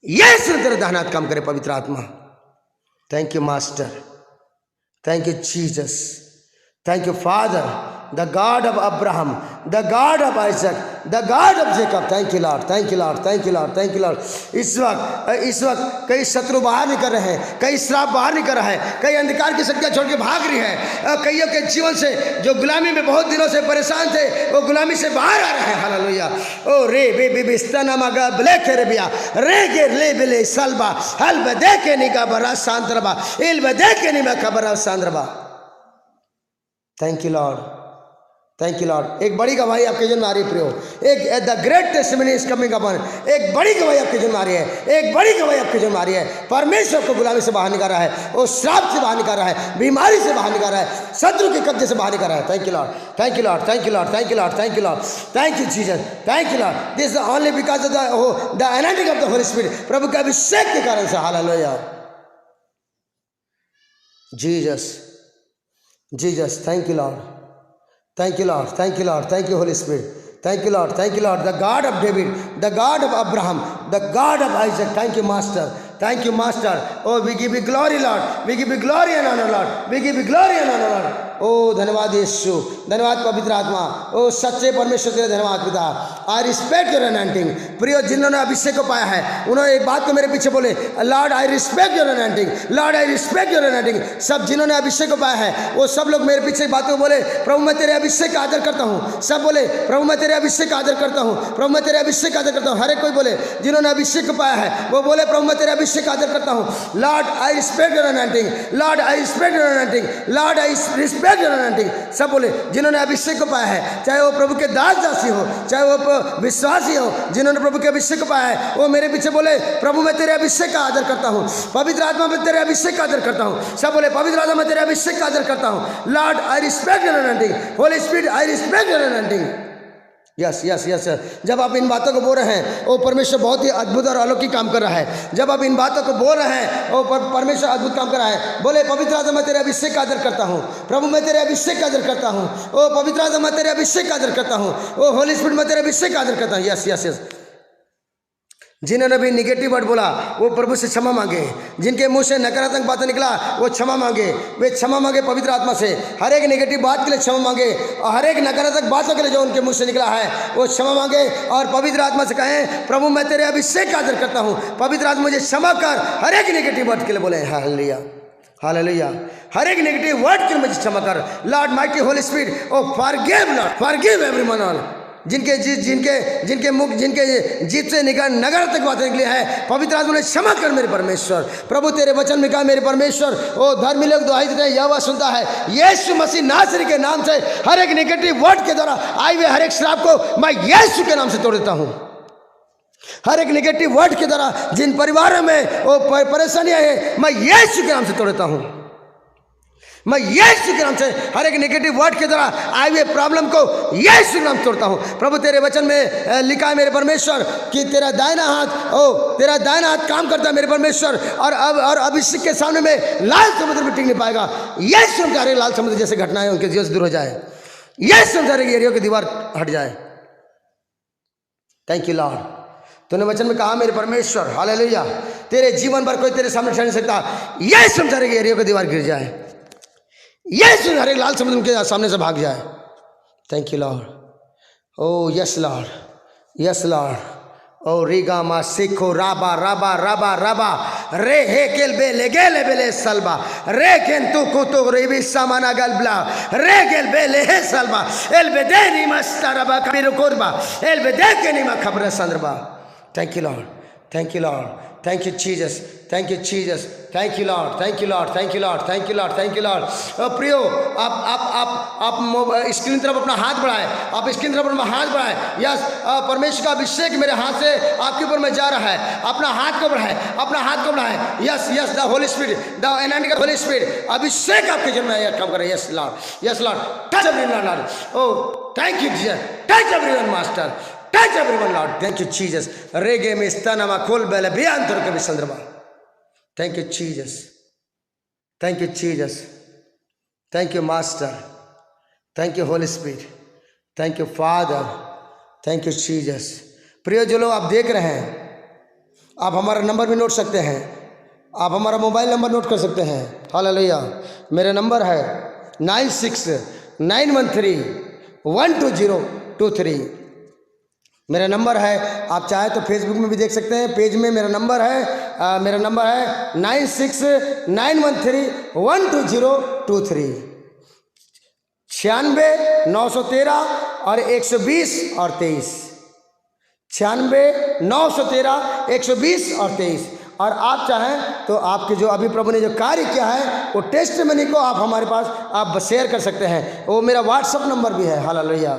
यीशु ने तेरे दाहिना हाथ काम करे पवित्र आत्मा। Thank you master, thank you Jesus, thank you father, the God of Abraham, the God of Isaac, the God of Jacob. Thank you Lord, thank you Lord, thank you Lord, thank you Lord. इस वक्त कई शत्रु बाहर निकल रहे हैं, कई श्राप बाहर निकल रहा है, कई अंधकार की शक्तियां छोड़ के भाग रही है, कईयों के जीवन से जो गुलामी में बहुत दिनों से परेशान थे, वो गुलामी से बाहर आ रहे हैं। हालेलुया। ओ रे बे बे बिस्तना मगा ब्लैक रेबिया रे गे ले बेले सलबा हल बदे के निका बरा सांद्रबा इल बदे के निमा खबरा सांद्रबा। Thank you Lord, thank you Lord. एक बड़ी गवाही आपके जन्म आ रही है प्रियो, एक the great testimony is coming upon, एक बड़ी गवाही आपके जन्म आ रही है, एक बड़ी गवाही आपके जन्म आ रही है। परमेश्वर को गुलामी से बाहर निकाल रहा है, वो श्राप से बाहर निकाल रहा है, बीमारी से बाहर निकाल रहा है, शत्रु के कब्जे से बाहर निकाल रहा है। Thank you Lord, thank you Lord, thank you Lord, thank you Lord, thank you Lord, thank you Jesus, thank you Lord. This is only because of the energy of the Holy Spirit, प्रभु के अभिषेक के कारण से। Hallelujah. Jesus, Jesus, thank you Lord, thank you Lord, thank you Lord, thank you Holy Spirit, thank you Lord, thank you Lord, the God of David, the God of Abraham, the God of Isaac. Thank you Master, thank you Master. Oh, we give you glory Lord, we give you glory and honor Lord, we give you glory and honor Lord. ओ धन्यवाद यीशु, धन्यवाद पवित्र आत्मा, ओ सच्चे परमेश्वर तेरे धन्यवाद पिता। I respect your anointing. प्रियो, जिन्होंने अभिषेक को पाया है उन्होंने एक बात को मेरे पीछे बोले, Lord I respect your anointing, Lord I respect your anointing. सब जिन्होंने अभिषेक को पाया है वो सब लोग मेरे पीछे बात को बोले, प्रभु मैं तेरे अभिषेक का आदर करता हूँ। सब बोले, प्रभु मैं तेरे अभिषेक का आदर करता हूँ, प्रभु मैं तेरे अभिषेक का आदर करता हूँ। हर एक कोई बोले जिन्होंने अभिषेक को पाया है वो बोले, प्रभु मैं तेरे अभिषेक का आदर करता हूँ। Lord I respect your anointing, Lord I respect your anointing, Lord I respect your anointing. सब बोले जिन्होंने अभिषेक को पाया है, चाहे वो प्रभु के दास दासी हो, चाहे वो विश्वासी हो, जिन्होंने प्रभु के अभिषेक को पाया है वो मेरे पीछे बोले, प्रभु मैं तेरे अभिषेक का आदर करता हूँ, पवित्र आत्मा मैं तेरे अभिषेक का आदर करता हूँ। सब बोले पवित्र आत्मा मैं तेरे अभिषेक का आदर करता हूँ। Lord I respect your anointing, Holi spirit I respect your anointing. Yes yes yes. जब आप इन बातों को बोल रहे हैं वो परमेश्वर बहुत ही अद्भुत और अलौकिक काम कर रहा है। जब आप इन बातों को बोल रहे हैं वो परमेश्वर अद्भुत काम कर रहा है। बोले पवित्र आत्मा मैं तेरे अभिषेक का आदर करता हूँ, प्रभु मैं तेरे अभिषेक का आदर करता हूँ। ओ पवित्र आत्मा मैं तेरे अभिषेक का आदर करता हूँ। ओ होली स्पिरिट मैं तेरे अभिषेक का आदर करता हूँ। Yes yes yes. जिन्होंने भी निगेटिव वर्ड बोला वो प्रभु से क्षमा मांगे, जिनके मुंह से नकारात्मक बातें निकला वो क्षमा मांगे, वे क्षमा मांगे पवित्र आत्मा से। हर एक नेगेटिव बात के लिए क्षमा मांगे और हर एक नकारात्मक बातों के लिए जो उनके मुंह से निकला है वो क्षमा मांगे और पवित्र आत्मा से कहें, प्रभु मैं तेरे अभिषेक का आदर करता हूँ, पवित्र आत्मा मुझे क्षमा कर। हर एक नेगेटिव वर्ड के लिए बोले हालेलुया हालेलुया, हर एक नेगेटिव वर्ड के लिए मुझे क्षमा कर। Lord mighty Holy Spirit, oh forgive Lord, forgive everyone all. जिनके जिनके मुख जिनके जीत से निकल नकारात्मक बातें निकली है, पवित्र आत्मा ने क्षमा कर मेरे परमेश्वर। प्रभु तेरे वचन में कहा मेरे परमेश्वर, ओ धर्मी लोग दुहाई देते हैं यहोवा सुनता है। यीशु मसीह नासरी के नाम से हर एक नेगेटिव वर्ड के द्वारा आए हुए हर एक श्राप को मैं यीशु के नाम से तोड़ देता हूँ। हर एक नेगेटिव वर्ड के द्वारा जिन परिवारों में वो परेशानियां हैं मैं यीशु के नाम से तोड़ देता हूँ। मैं यीशु के नाम से हर एक नेगेटिव वर्ड के द्वारा आए हुए प्रॉब्लम को यीशु के नाम से तोड़ता हूँ। प्रभु तेरे वचन में लिखा है मेरे परमेश्वर कि तेरा दाहिना हाथ, ओ तेरा दाहिना हाथ काम करता है मेरे परमेश्वर, और अभिषेक के सामने में लाल समुद्र में टिक नहीं पाएगा। यीशु के हर लाल समुद्र जैसे घटनाएं उनके जीवन से दूर हो जाए, यीशु के हर एरिया की दीवार हट जाए। Thank you Lord. तूने वचन में कहा मेरे परमेश्वर हालेलुया, तेरे जीवन भर कोई तेरे सामने ठहर नहीं सकता। यीशु के हर एरिया की दीवार गिर जाए, यीशु हर एक लाल समुद्र के सामने से भाग जाए। Thank you Lord. Oh yes Lord, yes Lord. ओ रिगा मा सिखो राबा राबा राबा राबा रे हे केल बेले गेले बेले सलबा रे केन तू कुतो रेबी सामाना गलबला रे गेल बेले हे सलबा एल बेदे नी मस्ता रबा कबीर कोरबा एल बेदे के नी मा खबर संदरबा। Thank you Lord, thank you Lord, thank you Jesus, thank you Jesus, thank you Lord, thank you Lord, thank you Lord, thank you Lord, thank you Lord. प्रियो आप स्क्रीन तरफ अपना हाथ बढ़ाए, आप स्क्रीन तरफ अपना हाथ बढ़ाए। यस, परमेश्वर का अभिषेक मेरे हाथ से आपके ऊपर में जा रहा है। अपना हाथ को बढ़ाए, अपना हाथ को बढ़ाए। Yes yes, the Holy Spirit, the anointing Holy Spirit, अभिषेक आपके जीवन में काम करे। Yes Lord, yes Lord, touch everyone Lord. Oh thank you Jesus, touch everyone master, touch everyone Lord. Thank you Jesus. Rege me stana ma kol bele biantor ke bisandrba. Thank you Jesus, thank you Jesus, thank you Master, thank you Holy Spirit, thank you Father, thank you Jesus. प्रिय जो लोग आप देख रहे हैं, आप हमारा number भी नोट सकते हैं, आप हमारा मोबाइल नंबर नोट कर सकते हैं। हालेलुया। मेरा नंबर है 9691312023। मेरा नंबर है, आप चाहे तो फेसबुक में भी देख सकते हैं, पेज में मेरा नंबर है। मेरा नंबर है 9691312023, 96-913 और 120 और 23, 96-913-120 और 23। और आप चाहें तो आपके जो अभी प्रभु ने जो कार्य किया है वो टेस्टिमनी को आप हमारे पास आप शेयर कर सकते हैं। वो मेरा व्हाट्सअप नंबर भी है। हालेलुया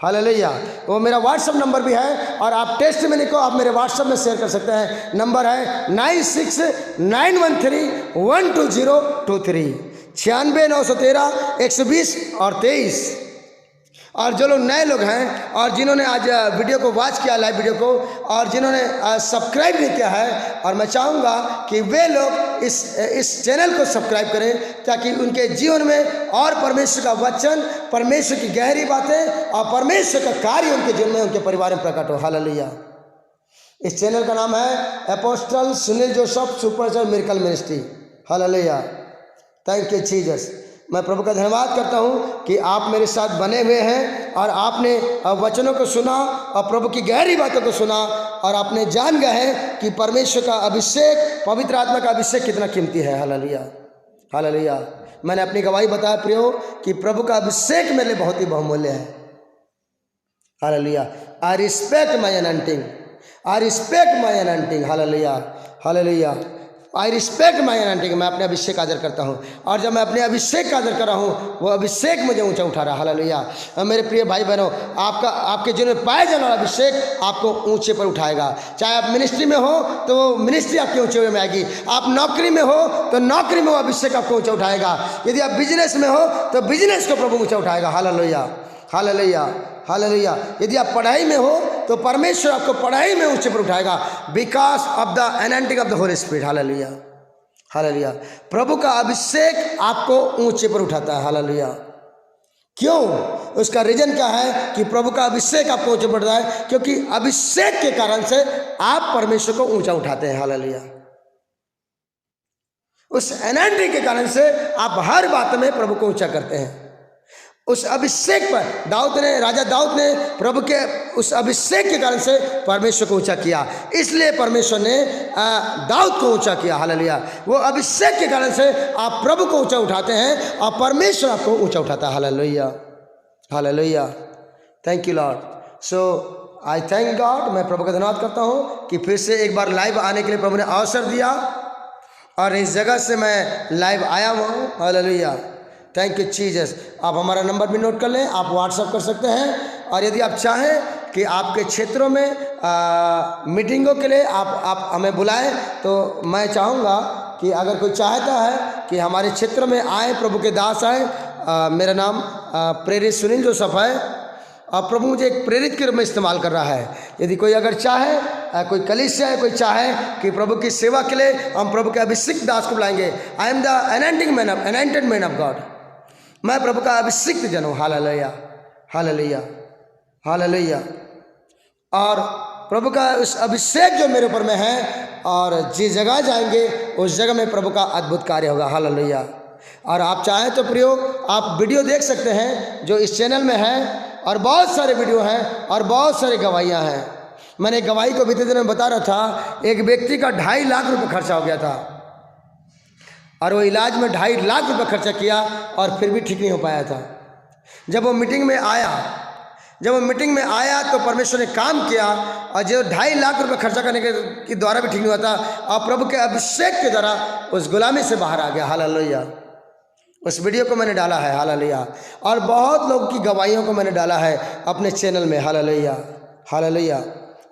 हालेलुया, वो मेरा व्हाट्सअप नंबर भी है और आप टेस्टिमनी को आप मेरे व्हाट्सअप में शेयर कर सकते हैं। नंबर है 9691312023, 96-913-120 और 23। और जो लोग नए लोग हैं और जिन्होंने आज वीडियो को वॉच किया, लाइव वीडियो को, और जिन्होंने सब्सक्राइब नहीं किया है, और मैं चाहूँगा कि वे लोग इस चैनल को सब्सक्राइब करें ताकि उनके जीवन में और परमेश्वर का वचन, परमेश्वर की गहरी बातें और परमेश्वर का कार्य उनके जीवन में, उनके परिवार में प्रकट हो। हालेलुया। इस चैनल का नाम है apostle Sunil Joseph supernatural miracle ministry. Hallelujah. Thank you Jesus. मैं प्रभु का धन्यवाद करता हूँ कि आप मेरे साथ बने हुए हैं और आपने वचनों को सुना और प्रभु की गहरी बातों को सुना, और आपने जान गए हैं कि परमेश्वर का अभिषेक, पवित्र आत्मा का अभिषेक कितना कीमती है। हालेलुया। हालेलुया। मैंने अपनी गवाही बताया प्रियो कि प्रभु का अभिषेक मेरे लिए बहुत ही बहुमूल्य है। Hallelujah. I respect my anointing, I respect my anointing. Hallelujah. Hallelujah. I respect my anointing. मैं अपने अभिषेक का आदर करता हूँ, और जब मैं अपने अभिषेक का आदर कर रहा हूँ, वो अभिषेक मुझे ऊंचा उठा रहा है। हालेलुया। मेरे प्रिय भाई बहनों, आपके जीवन में पाए जाने वाला अभिषेक आपको ऊंचे पर उठाएगा। चाहे आप मिनिस्ट्री में हो तो वो मिनिस्ट्री आपके ऊंचे में आएगी, आप नौकरी में हो तो नौकरी में वो अभिषेक आपको ऊंचा उठाएगा, यदि आप बिजनेस में हो तो बिजनेस को प्रभु ऊंचा उठाएगा। हालेलुया। हालेलुया। हालेलुया। यदि आप पढ़ाई में हो तो परमेश्वर आपको पढ़ाई में ऊंचे पर उठाएगा, because of the anointing of the Holy Spirit. Hallelujah. Hallelujah. प्रभु का अभिषेक आपको ऊंचे पर उठाता है। हालेलुया। क्यों? उसका रीजन क्या है कि प्रभु का अभिषेक आपको ऊंचे पर उठाता है? क्योंकि अभिषेक के कारण से आप परमेश्वर को ऊंचा उठाते हैं। हालेलुया। उस अनॉइंटिंग के कारण से आप हर बात में प्रभु को ऊंचा करते हैं। उस अभिषेक पर राजा दाऊद ने प्रभु के उस अभिषेक के कारण से परमेश्वर को ऊंचा किया, इसलिए परमेश्वर ने दाऊद को ऊंचा किया। हालेलुया। वो अभिषेक के कारण से आप प्रभु को ऊंचा उठाते हैं और परमेश्वर आपको ऊंचा उठाता है। Hallelujah. Hallelujah. Thank you Lord. So I thank God. मैं प्रभु का धन्यवाद करता हूँ कि फिर से एक बार लाइव आने के लिए प्रभु ने अवसर दिया, और इस जगह से मैं लाइव आया हूँ। हालेलुया। Thank you Jesus. आप हमारा नंबर भी नोट कर लें, आप व्हाट्सएप कर सकते हैं, और यदि आप चाहें कि आपके क्षेत्रों में मीटिंगों के लिए आप हमें बुलाएं, तो मैं चाहूँगा कि अगर कोई चाहता है कि हमारे क्षेत्र में आए, प्रभु के दास आए। मेरा नाम प्रेरित सुनील जोसेफ है, और प्रभु मुझे एक प्रेरित के रूप में इस्तेमाल कर रहा है। यदि कोई अगर चाहे, कोई कलीसिया है, कोई चाहे कि प्रभु की सेवा के लिए हम प्रभु के अभिषिक्त दास को बुलाएंगे। I am the anointed man of God. मैं प्रभु का अभिषिक्त जन हूँ। हालेलुया। हालेलुया। हालेलुया। और प्रभु का उस अभिषेक जो मेरे ऊपर में है, और जिस जगह जाएंगे उस जगह में प्रभु का अद्भुत कार्य होगा। हालेलुया। और आप चाहें तो प्रियो, आप वीडियो देख सकते हैं जो इस चैनल में है, और बहुत सारे वीडियो हैं और बहुत सारी गवाहियाँ हैं। मैंने गवाही को बीते दिन में बता रहा था, एक व्यक्ति का 2.5 लाख रुपये खर्चा हो गया था, और वो इलाज में 2.5 लाख रुपये खर्चा किया और फिर भी ठीक नहीं हो पाया था। जब वो मीटिंग में आया तो परमेश्वर ने काम किया, और जो 2.5 लाख रुपये खर्चा करने के द्वारा भी ठीक नहीं होता, और प्रभु के अभिषेक के द्वारा उस गुलामी से बाहर आ गया। हालेलुया। उस वीडियो को मैंने डाला है। हालेलुया। और बहुत लोगों की गवाहियों को मैंने डाला है अपने चैनल में। Hallelujah. Hallelujah.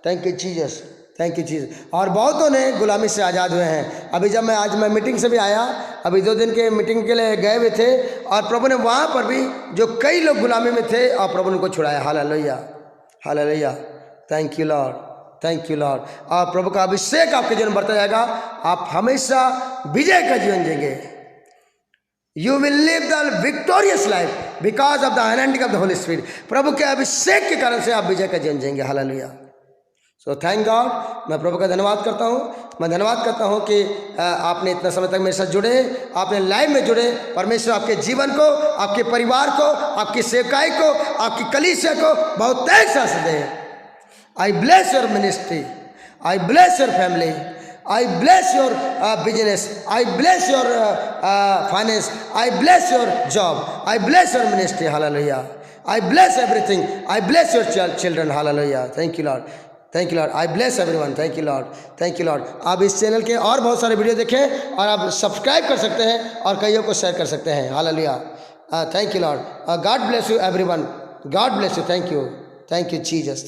Thank you Jesus. Thank you Jesus. और बहुतों ने गुलामी से आज़ाद हुए हैं। अभी जब आज मैं मीटिंग से भी आया, अभी 2 दिन के मीटिंग के लिए गए हुए थे, और प्रभु ने वहाँ पर भी जो कई लोग गुलामी में थे, और प्रभु ने उनको छुड़ाया। Hallelujah. Hallelujah. Thank you Lord. Thank you Lord. और प्रभु का अभिषेक आपके जीवन में बढ़ता जाएगा, आप हमेशा विजय का जीवन जिएंगे। You will live the victorious life because of the anointing of the Holy Spirit. प्रभु के अभिषेक के कारण से आप विजय का जीवन जिएंगे। हालेलुया। So thank God. मैं प्रभु का धन्यवाद करता हूँ। मैं धन्यवाद करता हूँ कि आपने इतना समय तक मेरे साथ जुड़े, आपने लाइव में जुड़े। परमेश्वर आपके जीवन को, आपके परिवार को, आपकी सेवकाई को, आपकी कलीसिया को बहुत तेज से दे। I bless your ministry, I bless your family, I bless your business, I bless your finance, I bless your job, I bless your ministry. Hallelujah. I bless everything. I bless your children. Hallelujah. Thank you Lord. Thank you Lord. I bless everyone. Thank you Lord. Thank you Lord. आप इस channel के और बहुत सारे video देखें, और आप subscribe कर सकते हैं और कईयों को शेयर कर सकते हैं। Hallelujah. Thank you Lord. God bless you everyone. God bless you. Thank you. Thank you Jesus.